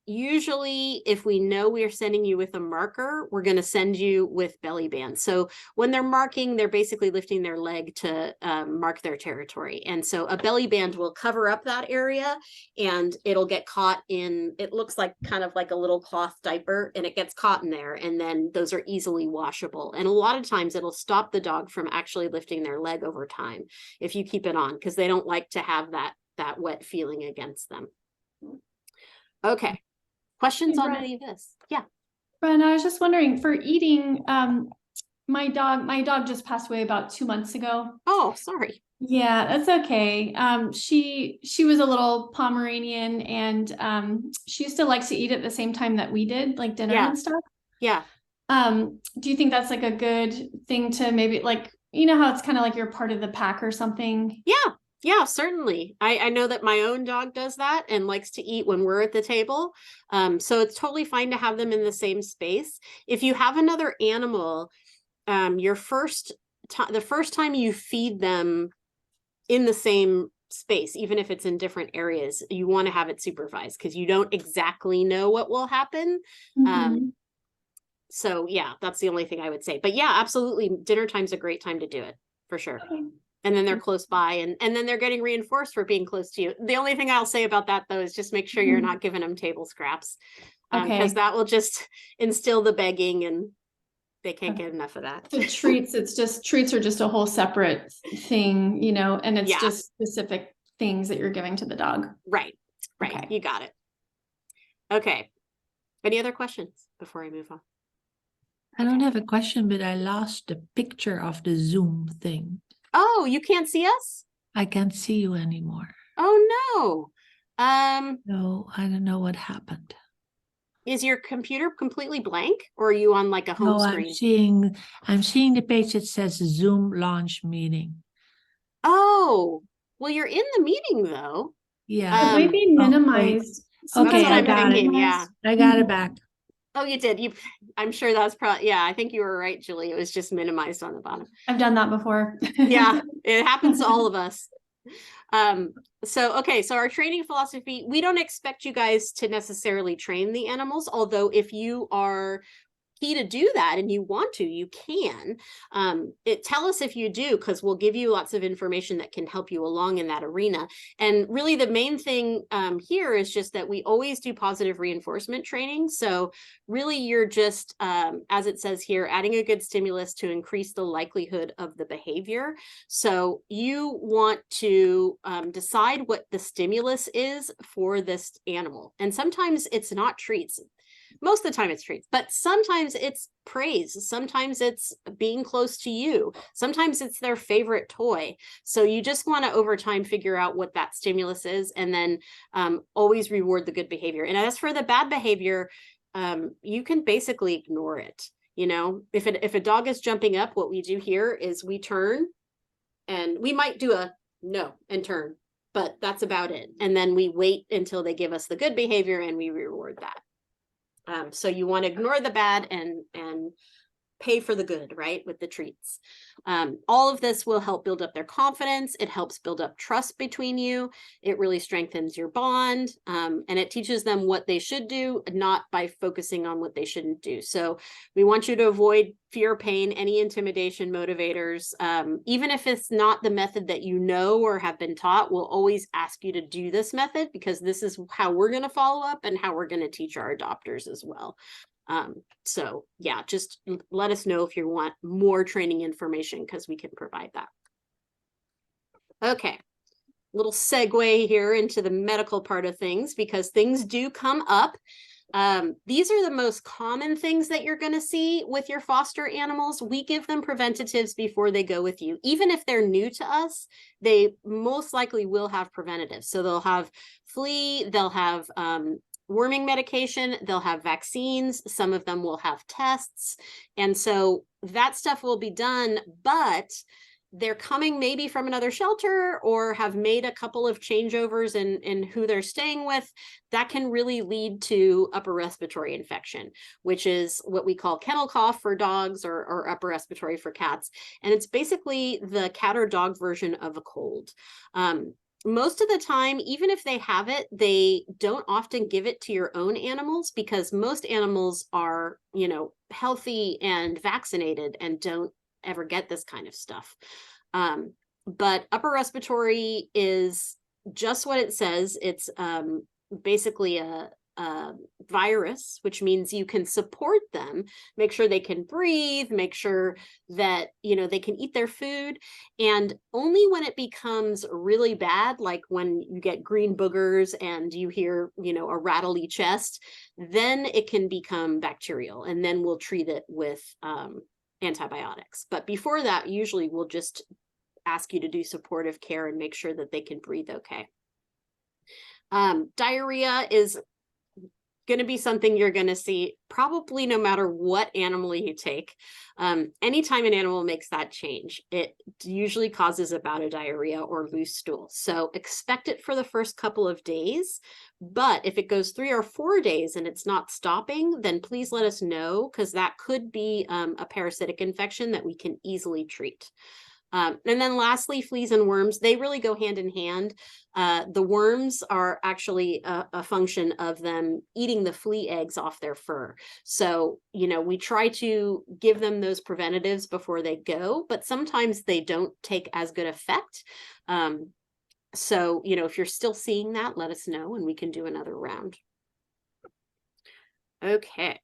usually if we know we are sending you with a marker, we're going to send you with belly bands. So when they're marking, they're basically lifting their leg to mark their territory. And so a belly band will cover up that area and it'll get caught in, it looks like kind of like a little cloth diaper, and it gets caught in there. And then those are easily washable. And a lot of times it'll stop the dog from actually lifting their leg over time if you keep it on, because they don't like to have that wet feeling against them. Okay. Questions Hey, on Brett. any of this? Yeah. Bren, I was just wondering for eating, my dog just passed away about 2 months ago. Oh, sorry. Yeah, that's okay. She was a little Pomeranian, and she used to like to eat at the same time that we did, like dinner Yeah. and stuff. Yeah. Do you think that's like a good thing to maybe, like, you know how it's kind of like you're part of the pack or something? Yeah. Yeah, certainly. I know that my own dog does that and likes to eat when we're at the table. So it's totally fine to have them in the same space. If you have another animal, the first time you feed them in the same space, even if it's in different areas, you want to have it supervised because you don't exactly know what will happen. Mhm. So yeah, that's the only thing I would say. But yeah, absolutely. Dinner time's a great time to do it for sure. Okay. And then they're close by, and then they're getting reinforced for being close to you. The only thing I'll say about that though is just make sure you're Mhm. not giving them table scraps, because Okay. that will just instill the begging, and they can't Okay. get enough of that. So treats are just a whole separate thing, you know, and it's Yeah. just specific things that you're giving to the dog. Right. Okay. You got it. Okay. Any other questions before I move on? I don't have a question, but I lost the picture of the Zoom thing. Oh, you can't see us? I can't see you anymore. Oh no. No, I don't know what happened. Is your computer completely blank, or are you on like a home No, screen? I'm seeing the page that says Zoom launch meeting. Oh, well, you're in the meeting though. It might be Oh, wait. minimized. Okay, That's what I I'm got it. thinking. Yeah. I got it back. Oh, you did. I'm sure that's probably, yeah, I think you were right, Julie. It was just minimized on the bottom. I've done that before. Yeah, it happens to all of us. So our training philosophy, we don't expect you guys to necessarily train the animals, although if you are key to do that and you want to, you can. Tell us if you do, because we'll give you lots of information that can help you along in that arena. And really the main thing here is just that we always do positive reinforcement training. So really you're just, as it says here, adding a good stimulus to increase the likelihood of the behavior. So you want to decide what the stimulus is for this animal. And sometimes it's not treats. Most of the time it's treats, but sometimes it's praise. Sometimes it's being close to you. Sometimes it's their favorite toy. So you just want to over time figure out what that stimulus is, and then always reward the good behavior. And as for the bad behavior, you can basically ignore it. You know, if a dog is jumping up, what we do here is we turn, and we might do a no and turn, but that's about it. And then we wait until they give us the good behavior and we reward that. So you want to ignore the bad and pay for the good, right? With the treats. All of this will help build up their confidence. It helps build up trust between you. It really strengthens your bond. And it teaches them what they should do, not by focusing on what they shouldn't do. So we want you to avoid fear, pain, any intimidation motivators. Even if it's not the method that you know or have been taught, we'll always ask you to do this method, because this is how we're going to follow up and how we're going to teach our adopters as well. So yeah, just let us know if you want more training information, because we can provide that. Okay, little segue here into the medical part of things, because things do come up. These are the most common things that you're going to see with your foster animals. We give them preventatives before they go with you. Even if they're new to us, they most likely will have preventatives. So they'll have flea, they'll have worming medication, they'll have vaccines, some of them will have tests. And so that stuff will be done, but they're coming maybe from another shelter or have made a couple of changeovers in who they're staying with. That can really lead to upper respiratory infection, which is what we call kennel cough for dogs, or upper respiratory for cats. And it's basically the cat or dog version of a cold. most of the time, even if they have it, they don't often give it to your own animals because most animals are, you know, healthy and vaccinated and don't ever get this kind of stuff. But upper respiratory is just what it says. It's basically a virus, which means you can support them, make sure they can breathe, make sure that, you know, they can eat their food. And only when it becomes really bad, like when you get green boogers and you hear, you know, a rattly chest, then it can become bacterial, and then we'll treat it with antibiotics. But before that, usually we'll just ask you to do supportive care and make sure that they can breathe okay. Diarrhea is going to be something you're going to see probably no matter what animal you take. Anytime an animal makes that change, it usually causes a bout of diarrhea or loose stool. So expect it for the first couple of days. But if it goes 3 or 4 days and it's not stopping, then please let us know, because that could be a parasitic infection that we can easily treat. And then lastly, fleas and worms, they really go hand in hand. The worms are actually a function of them eating the flea eggs off their fur. So, you know, we try to give them those preventatives before they go, but sometimes they don't take as good effect. So, you know, if you're still seeing that, let us know and we can do another round. Okay.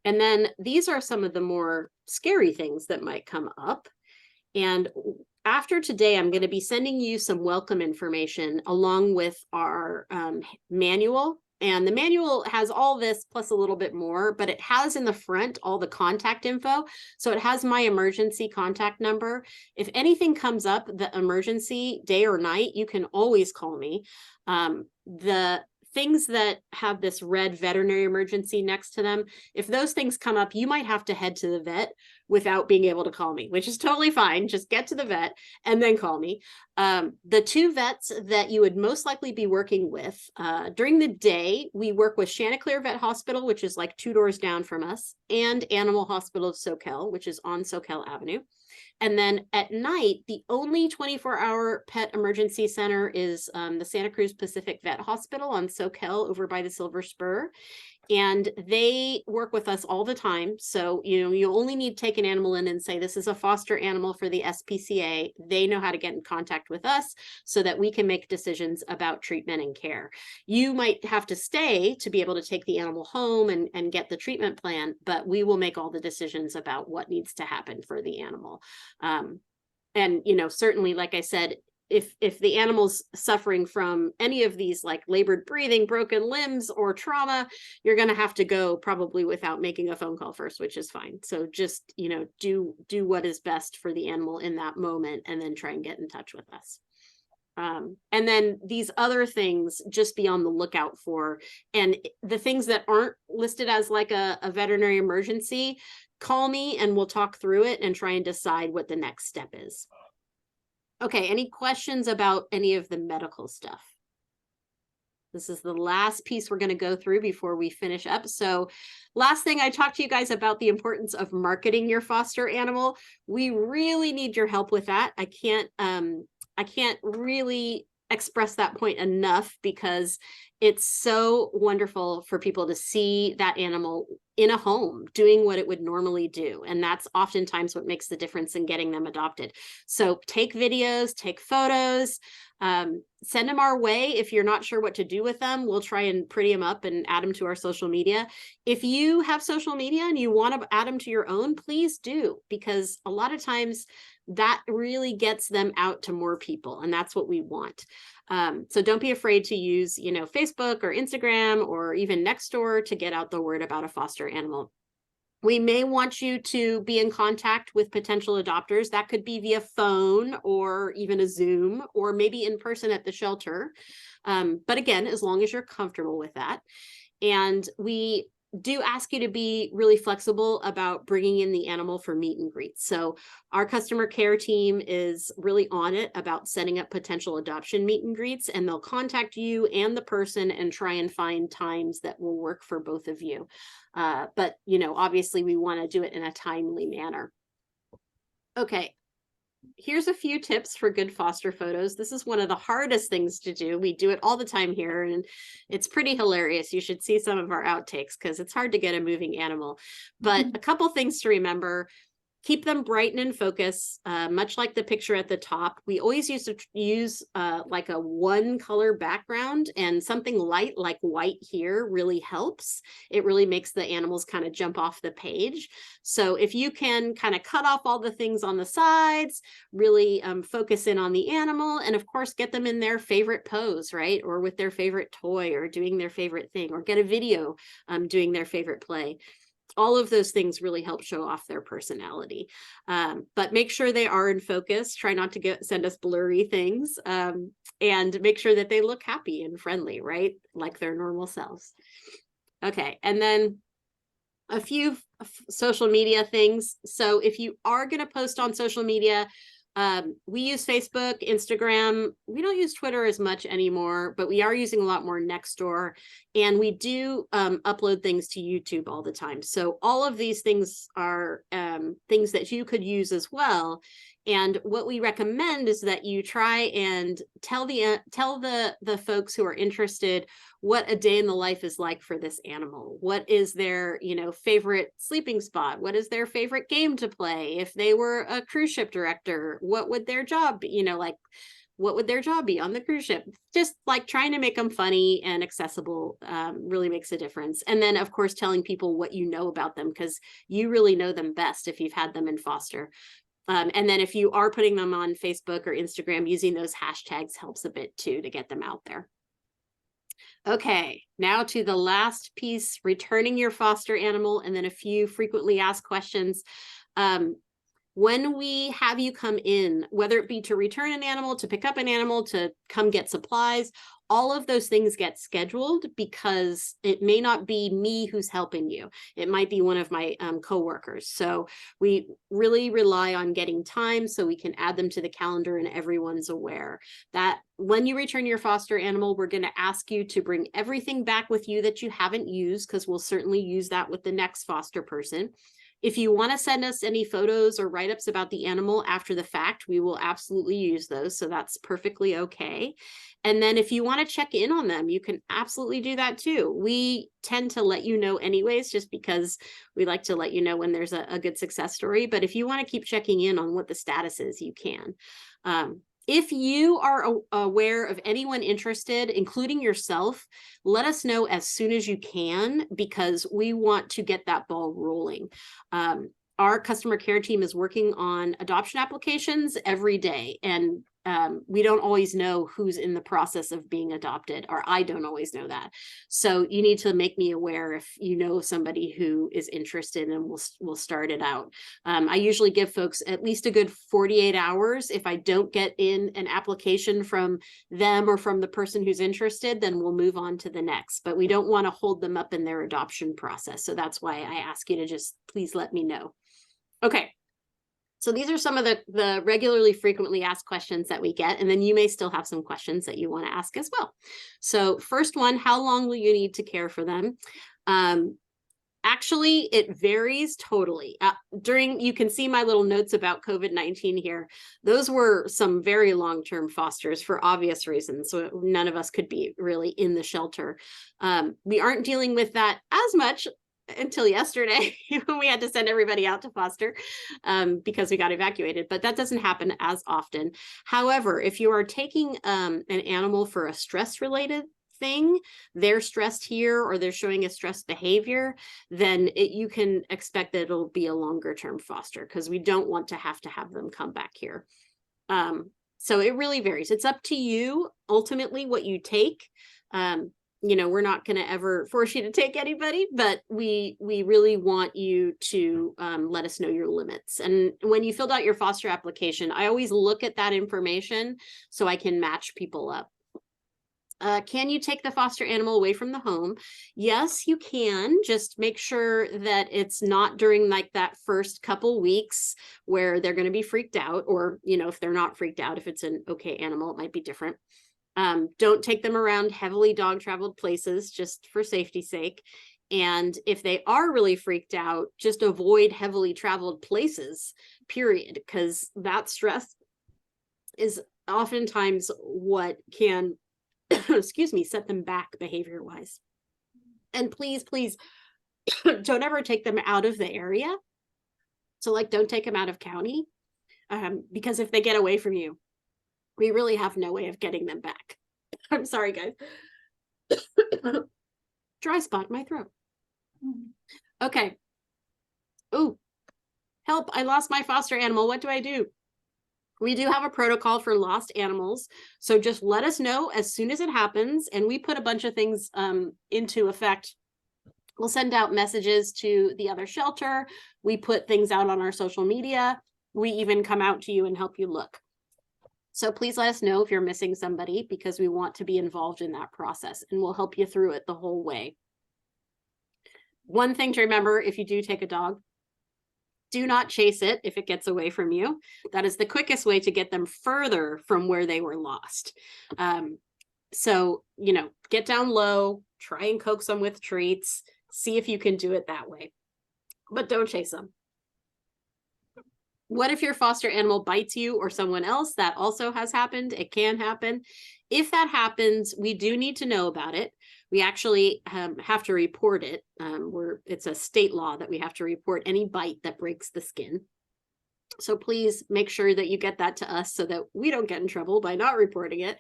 And then these are some of the more scary things that might come up. And after today, I'm going to be sending you some welcome information along with our manual. And the manual has all this plus a little bit more, but it has in the front all the contact info. So it has my emergency contact number. If anything comes up, the emergency, day or night, you can always call me. The things that have this red veterinary emergency next to them, if those things come up, you might have to head to the vet without being able to call me, which is totally fine. Just get to the vet and then call me. The 2 vets that you would most likely be working with during the day, we work with Chanticleer Vet Hospital, which is like 2 doors down from us, and Animal Hospital of Soquel, which is on Soquel Avenue. And then at night, the only 24-hour pet emergency center is the Santa Cruz Pacific Vet Hospital on Soquel over by the Silver Spur. And they work with us all the time. So, you know, you only need to take an animal in and say, this is a foster animal for the SPCA. They know how to get in contact with us so that we can make decisions about treatment and care. You might have to stay to be able to take the animal home and get the treatment plan, but we will make all the decisions about what needs to happen for the animal. And, you know, certainly, like I said, if the animal's suffering from any of these, like labored breathing, broken limbs, or trauma, you're going to have to go probably without making a phone call first, which is fine. So just, you know, do what is best for the animal in that moment, and then try and get in touch with us. And then these other things, just be on the lookout for. And the things that aren't listed as like a veterinary emergency, call me and we'll talk through it and try and decide what the next step is. Okay, any questions about any of the medical stuff? This is the last piece we're going to go through before we finish up. So last thing, I talked to you guys about the importance of marketing your foster animal. We really need your help with that. I can't really express that point enough, because it's so wonderful for people to see that animal in a home doing what it would normally do. And that's oftentimes what makes the difference in getting them adopted. So take videos, take photos, send them our way. If you're not sure what to do with them, we'll try and pretty them up and add them to our social media. If you have social media and you want to add them to your own, please do, because a lot of times that really gets them out to more people, and that's what we want. So don't be afraid to use, you know, Facebook or Instagram or even Nextdoor to get out the word about a foster animal. We may want you to be in contact with potential adopters. That could be via phone or even a Zoom, or maybe in person at the shelter. But again, as long as you're comfortable with that. And we do ask you to be really flexible about bringing in the animal for meet and greets. So our customer care team is really on it about setting up potential adoption meet and greets, and they'll contact you and the person and try and find times that will work for both of you. But, you know, obviously we want to do it in a timely manner. Okay. here's a few tips for good foster photos. This is one of the hardest things to do. We do it all the time here, and it's pretty hilarious. You should see some of our outtakes because it's hard to get a moving animal. But a couple things to remember. Keep them bright and in focus, much like the picture at the top. We always used to use like a one color background, and something light like white here really helps. It really makes the animals kind of jump off the page. So if you can kind of cut off all the things on the sides, really focus in on the animal, and of course get them in their favorite pose, right? Or with their favorite toy, or doing their favorite thing, or get a video doing their favorite play. All of those things really help show off their personality. But make sure they are in focus. Try not to send us blurry things, and make sure that they look happy and friendly, right? Like their normal selves. Okay, and then a few social media things. So if you are going to post on social media, we use Facebook, Instagram. We don't use Twitter as much anymore, but we are using a lot more Nextdoor, and we do upload things to YouTube all the time. So all of these things are things that you could use as well. And what we recommend is that you try and tell the folks who are interested what a day in the life is like for this animal. What is their, favorite sleeping spot? What is their favorite game to play? If they were a cruise ship director, what would their job be? What would their job be on the cruise ship? Just like trying to make them funny and accessible really makes a difference. And then, of course, telling people what you know about them, because you really know them best if you've had them in foster. And then if you are putting them on Facebook or Instagram, using those hashtags helps a bit too to get them out there. Okay, now to the last piece, returning your foster animal, and then a few frequently asked questions. When we have you come in, whether it be to return an animal, to pick up an animal, to come get supplies, all of those things get scheduled, because it may not be me who's helping you. It might be one of my coworkers. So we really rely on getting time so we can add them to the calendar and everyone's aware that when you return your foster animal, we're going to ask you to bring everything back with you that you haven't used, because we'll certainly use that with the next foster person. If you want to send us any photos or write-ups about the animal after the fact, we will absolutely use those. So that's perfectly okay. And then if you want to check in on them, you can absolutely do that too. We tend to let you know anyways, just because we like to let you know when there's a good success story. But if you want to keep checking in on what the status is, you can. If you are aware of anyone interested, including yourself, let us know as soon as you can, because we want to get that ball rolling. Our customer care team is working on adoption applications every day, and we don't always know who's in the process of being adopted, or I don't always know that. So you need to make me aware if you know somebody who is interested, and we'll start it out. I usually give folks at least a good 48 hours. If I don't get in an application from them or from the person who's interested, then we'll move on to the next. But we don't want to hold them up in their adoption process. So that's why I ask you to just please let me know. Okay. So these are some of the regularly frequently asked questions that we get, and then you may still have some questions that you want to ask as well. So first one, how long will you need to care for them? Actually, it varies totally. You can see my little notes about COVID-19 here. Those were some very long-term fosters for obvious reasons. So none of us could be really in the shelter. We aren't dealing with that as much until yesterday when we had to send everybody out to foster because we got evacuated, but that doesn't happen as often. However, if you are taking an animal for a stress-related thing, they're stressed here or they're showing a stress behavior, then you can expect that it'll be a longer term foster, because we don't want to have them come back here. So it really varies. It's up to you ultimately what you take. We're not going to ever force you to take anybody, but we really want you to let us know your limits. And when you filled out your foster application, I always look at that information so I can match people up. Can you take the foster animal away from the home? Yes, you can. Just make sure that it's not during like that first couple weeks where they're going to be freaked out, or, if they're not freaked out, if it's an okay animal, it might be different. Don't take them around heavily dog traveled places just for safety's sake. And if they are really freaked out, just avoid heavily traveled places, period, because that stress is oftentimes what can, excuse me, set them back behavior wise. And please, please don't ever take them out of the area. So like, don't take them out of county, because if they get away from you, we really have no way of getting them back. I'm sorry, guys. Dry spot in my throat. Okay. Oh, help. I lost my foster animal. What do I do? We do have a protocol for lost animals. So just let us know as soon as it happens. And we put a bunch of things into effect. We'll send out messages to the other shelter. We put things out on our social media. We even come out to you and help you look. So please let us know if you're missing somebody, because we want to be involved in that process, and we'll help you through it the whole way. One thing to remember, if you do take a dog, do not chase it if it gets away from you. That is the quickest way to get them further from where they were lost. So, you know, get down low, try and coax them with treats, see if you can do it that way, but don't chase them. What if your foster animal bites you or someone else? That also has happened. It can happen. If that happens, we do need to know about it. We actually have to report it. It's a state law that we have to report any bite that breaks the skin. So please make sure that you get that to us so that we don't get in trouble by not reporting it.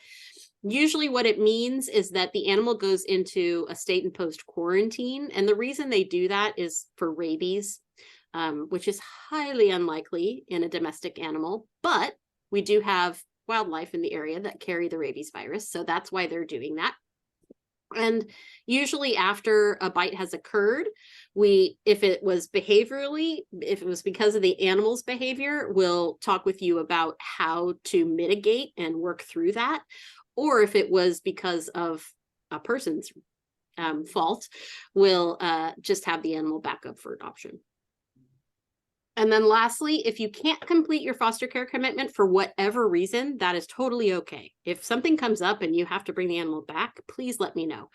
Usually what it means is that the animal goes into a state-imposed quarantine. And the reason they do that is for rabies. Which is highly unlikely in a domestic animal, but we do have wildlife in the area that carry the rabies virus. So that's why they're doing that. And usually after a bite has occurred, if it was behaviorally, if it was because of the animal's behavior, we'll talk with you about how to mitigate and work through that. Or if it was because of a person's fault, we'll just have the animal back up for adoption. And then lastly, if you can't complete your foster care commitment for whatever reason, that is totally okay. If something comes up and you have to bring the animal back, please let me know.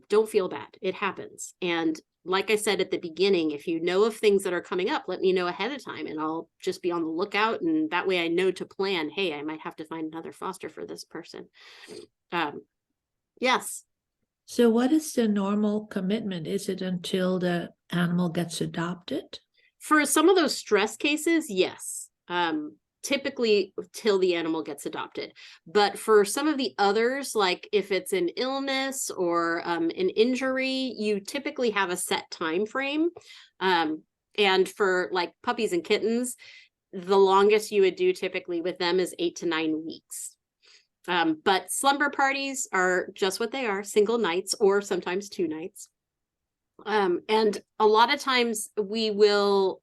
Don't feel bad. It happens. And like I said at the beginning, if you know of things that are coming up, let me know ahead of time and I'll just be on the lookout. And that way I know to plan, hey, I might have to find another foster for this person. Yes. So what is the normal commitment? Is it until the animal gets adopted? For some of those stress cases, yes. Typically till the animal gets adopted. But for some of the others, like if it's an illness or an injury, you typically have a set time frame. And for like puppies and kittens, the longest you would do typically with them is 8 to 9 weeks. But slumber parties are just what they are, single nights or sometimes 2 nights. And a lot of times we will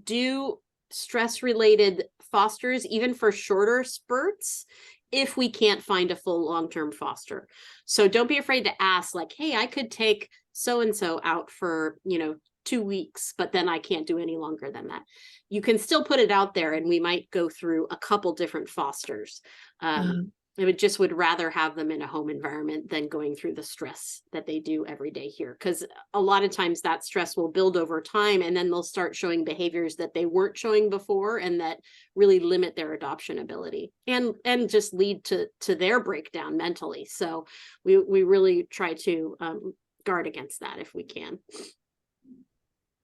do stress-related fosters, even for shorter spurts, if we can't find a full long-term foster. So don't be afraid to ask, like, hey, I could take so-and-so out for, 2 weeks, but then I can't do any longer than that. You can still put it out there and we might go through a couple different fosters. I would rather have them in a home environment than going through the stress that they do every day here. Because a lot of times that stress will build over time and then they'll start showing behaviors that they weren't showing before and that really limit their adoption ability and just lead to their breakdown mentally. So we really try to guard against that if we can.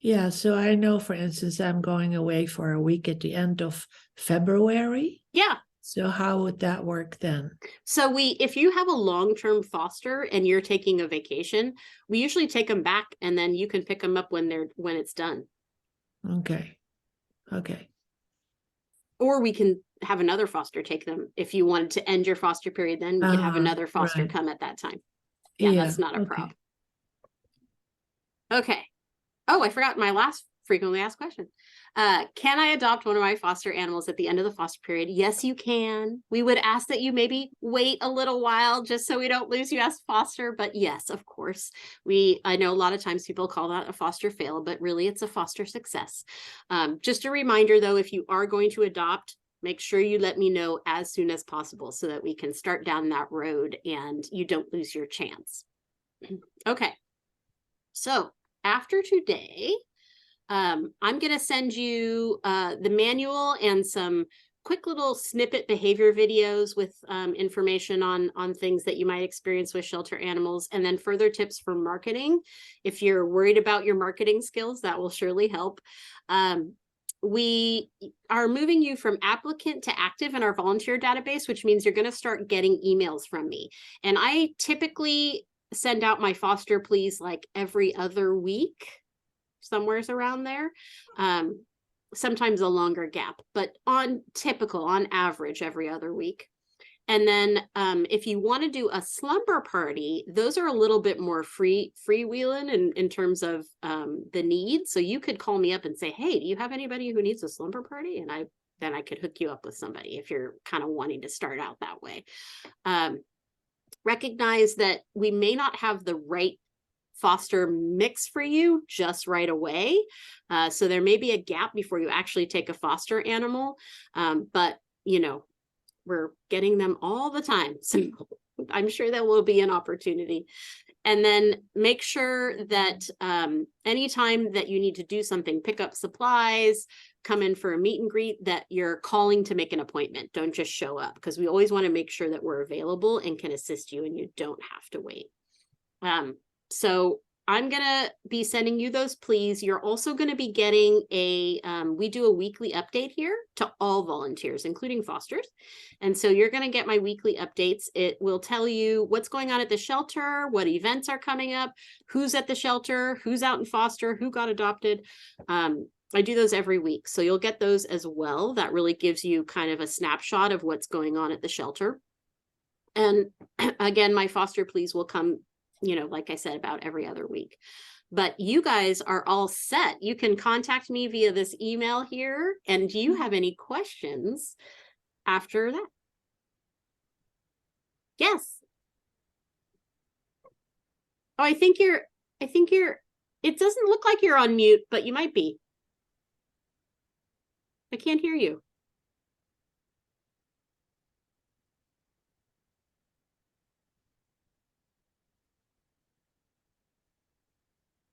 Yeah, so I know, for instance, I'm going away for a week at the end of February. Yeah. So how would that work then? So if you have a long-term foster and you're taking a vacation, we usually take them back and then you can pick them up when it's done. Okay. Or we can have another foster take them. If you wanted to end your foster period, then we can have another foster come at that time. Yeah, that's not a problem. Okay. Oh, I forgot my last frequently asked question. Can I adopt one of my foster animals at the end of the foster period? Yes, you can. We would ask that you maybe wait a little while just so we don't lose you as foster. But yes, of course, I know a lot of times people call that a foster fail, but really it's a foster success. Just a reminder though, if you are going to adopt, make sure you let me know as soon as possible so that we can start down that road and you don't lose your chance. Okay. So after today, I'm going to send you the manual and some quick little snippet behavior videos with information on things that you might experience with shelter animals, and then further tips for marketing. If you're worried about your marketing skills, that will surely help. We are moving you from applicant to active in our volunteer database, which means you're going to start getting emails from me. And I typically send out my foster pleas like every other week, somewhere's around there. Sometimes a longer gap, but on average, every other week. And then if you want to do a slumber party, those are a little bit more freewheeling in terms of the need. So you could call me up and say, hey, do you have anybody who needs a slumber party? And then I could hook you up with somebody if you're kind of wanting to start out that way. Recognize that we may not have the right foster mix for you just right away. So there may be a gap before you actually take a foster animal. But, you know, we're getting them all the time. So I'm sure there will be an opportunity. And then make sure that anytime that you need to do something, pick up supplies, come in for a meet and greet, that you're calling to make an appointment. Don't just show up, because we always want to make sure that we're available and can assist you and you don't have to wait. So I'm going to be sending you those pleas. You're also going to be getting we do a weekly update here to all volunteers, including fosters. And so you're going to get my weekly updates. It will tell you what's going on at the shelter, what events are coming up, who's at the shelter, who's out in foster, who got adopted. I do those every week. So you'll get those as well. That really gives you kind of a snapshot of what's going on at the shelter. And again, my foster pleas will come, you know, like I said, about every other week. But you guys are all set. You can contact me via this email here. And do you have any questions after that? Yes. Oh, I think you're, it doesn't look like you're on mute, but you might be. I can't hear you.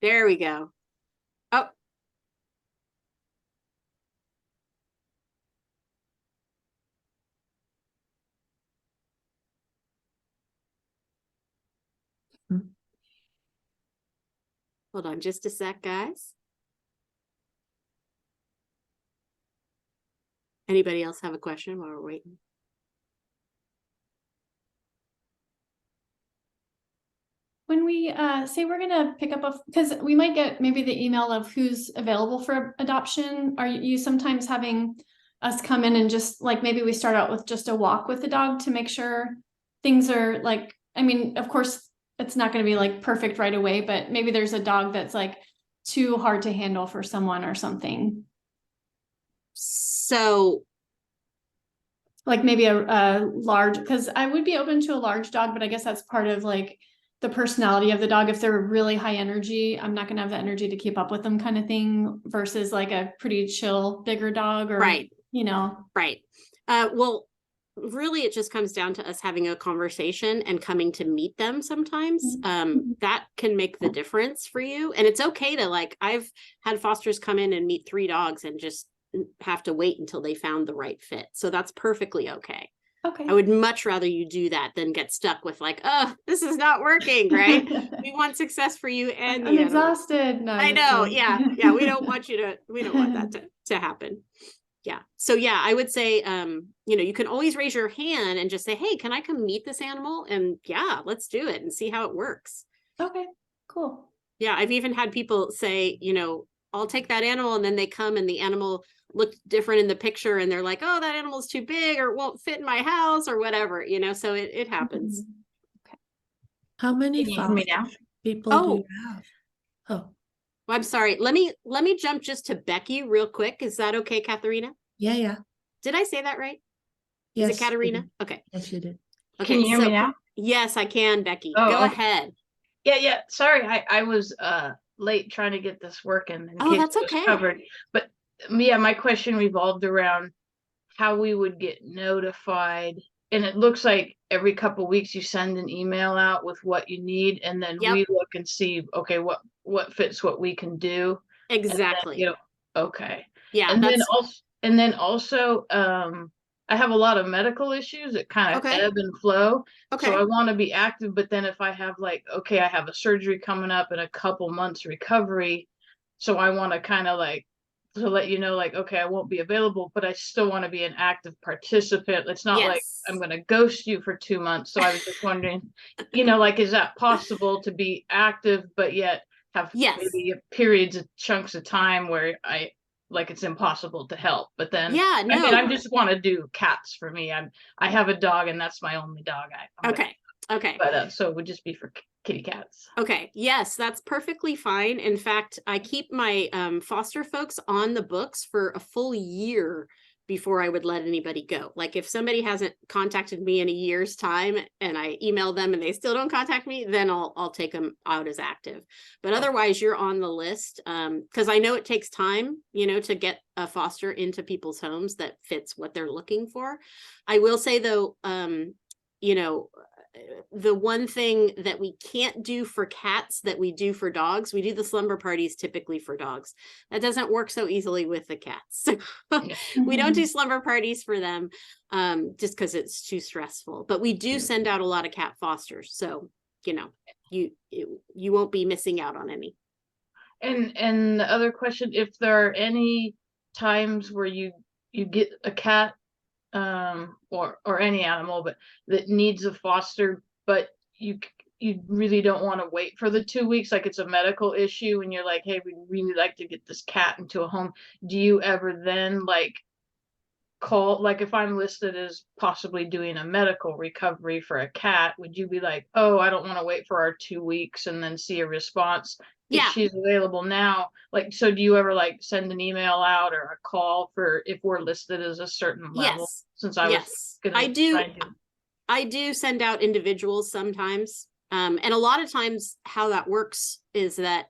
There we go. Oh. Hold on just a sec, guys. Anybody else have a question while we're waiting? When we say we're gonna pick up because we might get maybe the email of who's available for adoption, are you sometimes having us come in and just like maybe we start out with just a walk with the dog to make sure things are like, I mean, of course it's not going to be like perfect right away, but maybe there's a dog that's like too hard to handle for someone or something. So like maybe a large, because I would be open to a large dog, but I guess that's part of like the personality of the dog. If they're really high energy, I'm not going to have the energy to keep up with them kind of thing, versus like a pretty chill, bigger dog, or, right. You know, right. Well, really, it just comes down to us having a conversation and coming to meet them sometimes. That can make the difference for you. And it's okay to, like, I've had fosters come in and meet 3 dogs and just have to wait until they found the right fit. So that's perfectly okay. Okay. I would much rather you do that than get stuck with like, oh, this is not working, right? We want success for you and I'm exhausted. No, I know. Yeah. Yeah. We don't want that to happen. Yeah. So yeah, I would say, you know, you can always raise your hand and just say, hey, can I come meet this animal? And yeah, let's do it and see how it works. Okay, cool. Yeah. I've even had people say, you know, I'll take that animal, and then they come and the animal looked different in the picture and they're like, oh, that animal's too big or won't fit in my house or whatever, you know, so it happens. Okay. How many people do you have? Oh, well, I'm sorry. Let me jump just to Becky real quick. Is that okay, Katharina? yeah. Did I say that right? Yes. Is it Katarina? Okay. Yes, you did. Okay. Can you hear me now? Yes, I can, Becky. Oh, Go okay. ahead. Yeah. Sorry, I was late trying to get this working. Oh, that's okay. Covered. But yeah, my question revolved around how we would get notified. And it looks like every couple weeks you send an email out with what you need, and then Yep. we look and see, okay, what fits what we can do. And then, Exactly. okay. Yeah, And then that's also, I have a lot of medical issues that kind of okay. ebb and flow. So Okay. I want to be active, but then if I have like, okay, I have a surgery coming up and a couple months recovery, so I want to kind of like to let you know, like, okay, I won't be available, but I still want to be an active participant. It's not like Yes. I'm going to ghost you for 2 months. So I was just wondering, like, is that possible to be active, but yet have Yes. maybe periods of chunks of time where it's impossible to help. But then, Yeah, I mean, no. I just want to do cats for me. I have a dog and that's my only dog. I'm gonna- Okay. Okay. But so it would just be for kitty cats. Okay. Yes, that's perfectly fine. In fact, I keep my foster folks on the books for a full year before I would let anybody go. Like if somebody hasn't contacted me in a year's time and I email them and they still don't contact me, then I'll take them out as active. But otherwise you're on the list. Because I know it takes time, to get a foster into people's homes that fits what they're looking for. I will say though, the one thing that we can't do for cats that we do for dogs, we do the slumber parties typically for dogs. That doesn't work so easily with the cats. We don't do slumber parties for them just because it's too stressful. But we do send out a lot of cat fosters. So, you won't be missing out on any. And the other question, if there are any times where you get a cat or any animal, but that needs a foster, but you really don't want to wait for the 2 weeks, like it's a medical issue and you're like, hey, we'd really like to get this cat into a home. Do you ever then like call, like if I'm listed as possibly doing a medical recovery for a cat, would you be like, oh, I don't want to wait for our 2 weeks and then see a response? If Yeah. she's available now, like, so do you ever like send an email out or a call for if we're listed as a certain level? Yes. Since I was Yes. gonna I do. try and do- I do send out individuals sometimes. And a lot of times how that works is that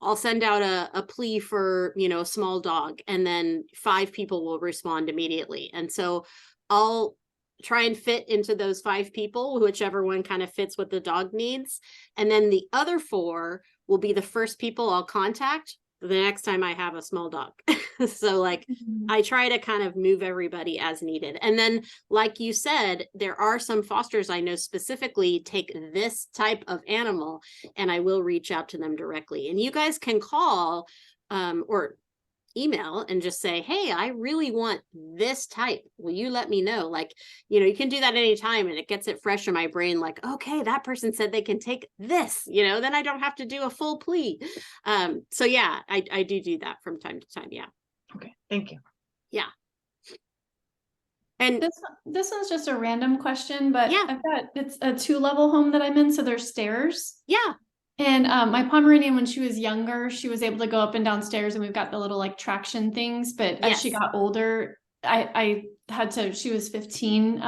I'll send out a plea for, a small dog, and then 5 people will respond immediately. And so I'll try and fit into those 5 people, whichever one kind of fits what the dog needs. And then the other 4 will be the first people I'll contact the next time I have a small dog. So like I try to kind of move everybody as needed. And then, like you said, there are some fosters I know specifically take this type of animal, and I will reach out to them directly. And you guys can call or email and just say, hey, I really want this type. Will you let me know? Like, you can do that anytime, and it gets it fresh in my brain. Like, okay, that person said they can take this, then I don't have to do a full plea. So yeah, I do that from time to time. Yeah. Okay, thank you. Yeah. And This one's just a random question, but Yeah. it's a 2-level home that I'm in, so there's stairs. yeah, And my Pomeranian, when she was younger, she was able to go up and down stairs, and we've got the little like traction things. But as she Yes. got older, I had to. She was 15.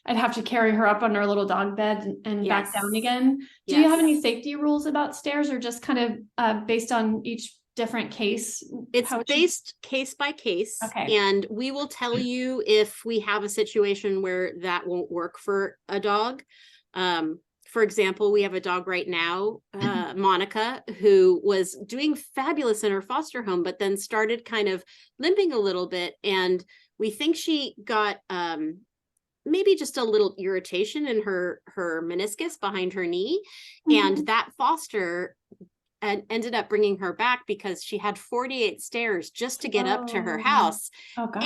I'd have to carry her up on her little dog bed and back Yes. down again. Do you have Yes. any safety rules about stairs, or just kind of based on each different case? It's how it should- based case by case. Okay. And we will tell you if we have a situation where that won't work for a dog. For example, we have a dog right now, Monica, who was doing fabulous in her foster home, but then started kind of limping a little bit. And we think she got maybe just a little irritation in her meniscus behind her knee. And Mhm. that foster ended up bringing her back because she had 48 stairs just to get up to her Oh. house. Oh God.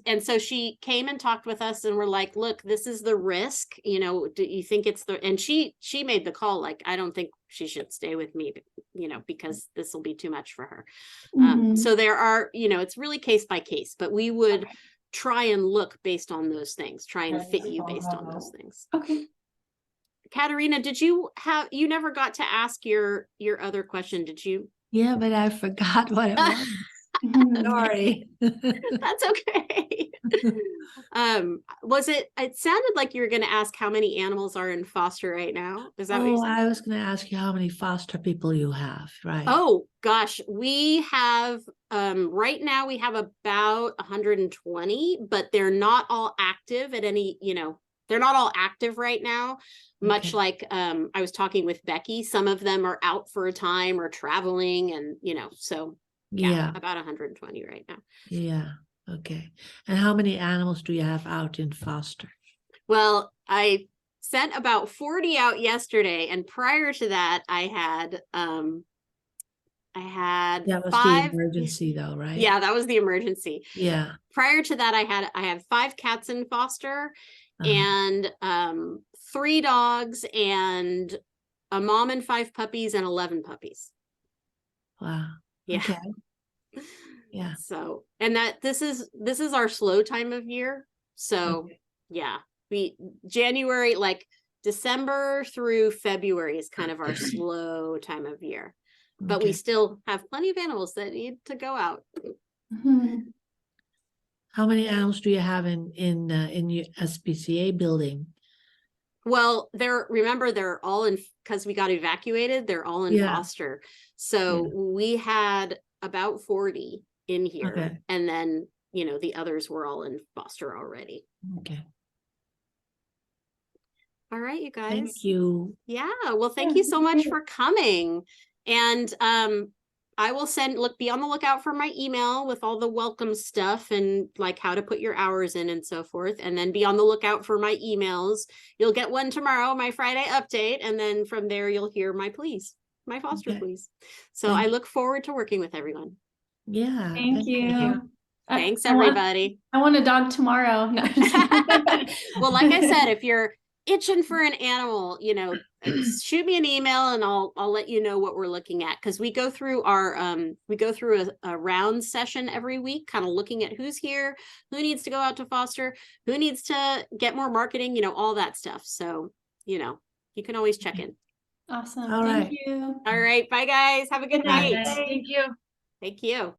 And so she came and talked with us, and we're like, look, this is the risk, do you think it's and she made the call, like, I don't think she should stay with me, because this will be too much for her. Mhm. So there are, it's really case by case, but we would Okay. try and look based on those things, try and fit you based on those things. Okay. Katerina, you never got to ask your other question, did you? Yeah, but I forgot what it was. Mhm. Sorry. That's okay. It sounded like you were going to ask how many animals are in foster right now. Is that what you Oh, said? I was going to ask you how many foster people you have, right? Oh gosh, we have right now we have about 120, but they're not all active at any, they're not all active right now. Much Okay. like I was talking with Becky, some of them are out for a time or traveling, and so Yeah, about 120 right now. yeah, okay. And how many animals do you have out in foster? Well, I sent about 40 out yesterday, and prior to that, I had That was the 5. emergency though, right? Yeah, that was the emergency. Yeah. Prior to that, I had 5 cats in foster, Uh-huh. and 3 dogs, and a mom and 5 puppies, and 11 puppies. Wow. Yeah. Okay. Yeah. So, and this is our slow time of year. So Okay. yeah, January, like December through February is kind of our slow time of year, but we Okay. still have plenty of animals that need to go out. Mhm. How many animals do you have in your SPCA building? Well, remember they're all in, because we got evacuated, they're all in Yeah. foster. So we had about 40 in here, Okay. and then, the others were all in foster already. Okay. All right, you guys. Thank you. Yeah, well, thank Yeah, you so thank much you. for coming. And I will be on the lookout for my email with all the welcome stuff and like how to put your hours in and so forth. And then be on the lookout for my emails. You'll get one tomorrow, my Friday update, and then from there you'll hear my foster Okay. pleas. So Thank I look forward to working with everyone. Yeah. Thank you. Thanks, I want- everybody. I want a dog tomorrow. No, I'm just kidding. Well, like I said, if you're itching for an animal, shoot me an email and I'll let you know what we're looking at, because we go through a round session every week, kind of looking at who's here, who needs to go out to foster, who needs to get more marketing, all that stuff. So, you can always check in. Awesome. All Thank right. you. All right, bye guys. Have a good Bye. night. Thank you. Thank you.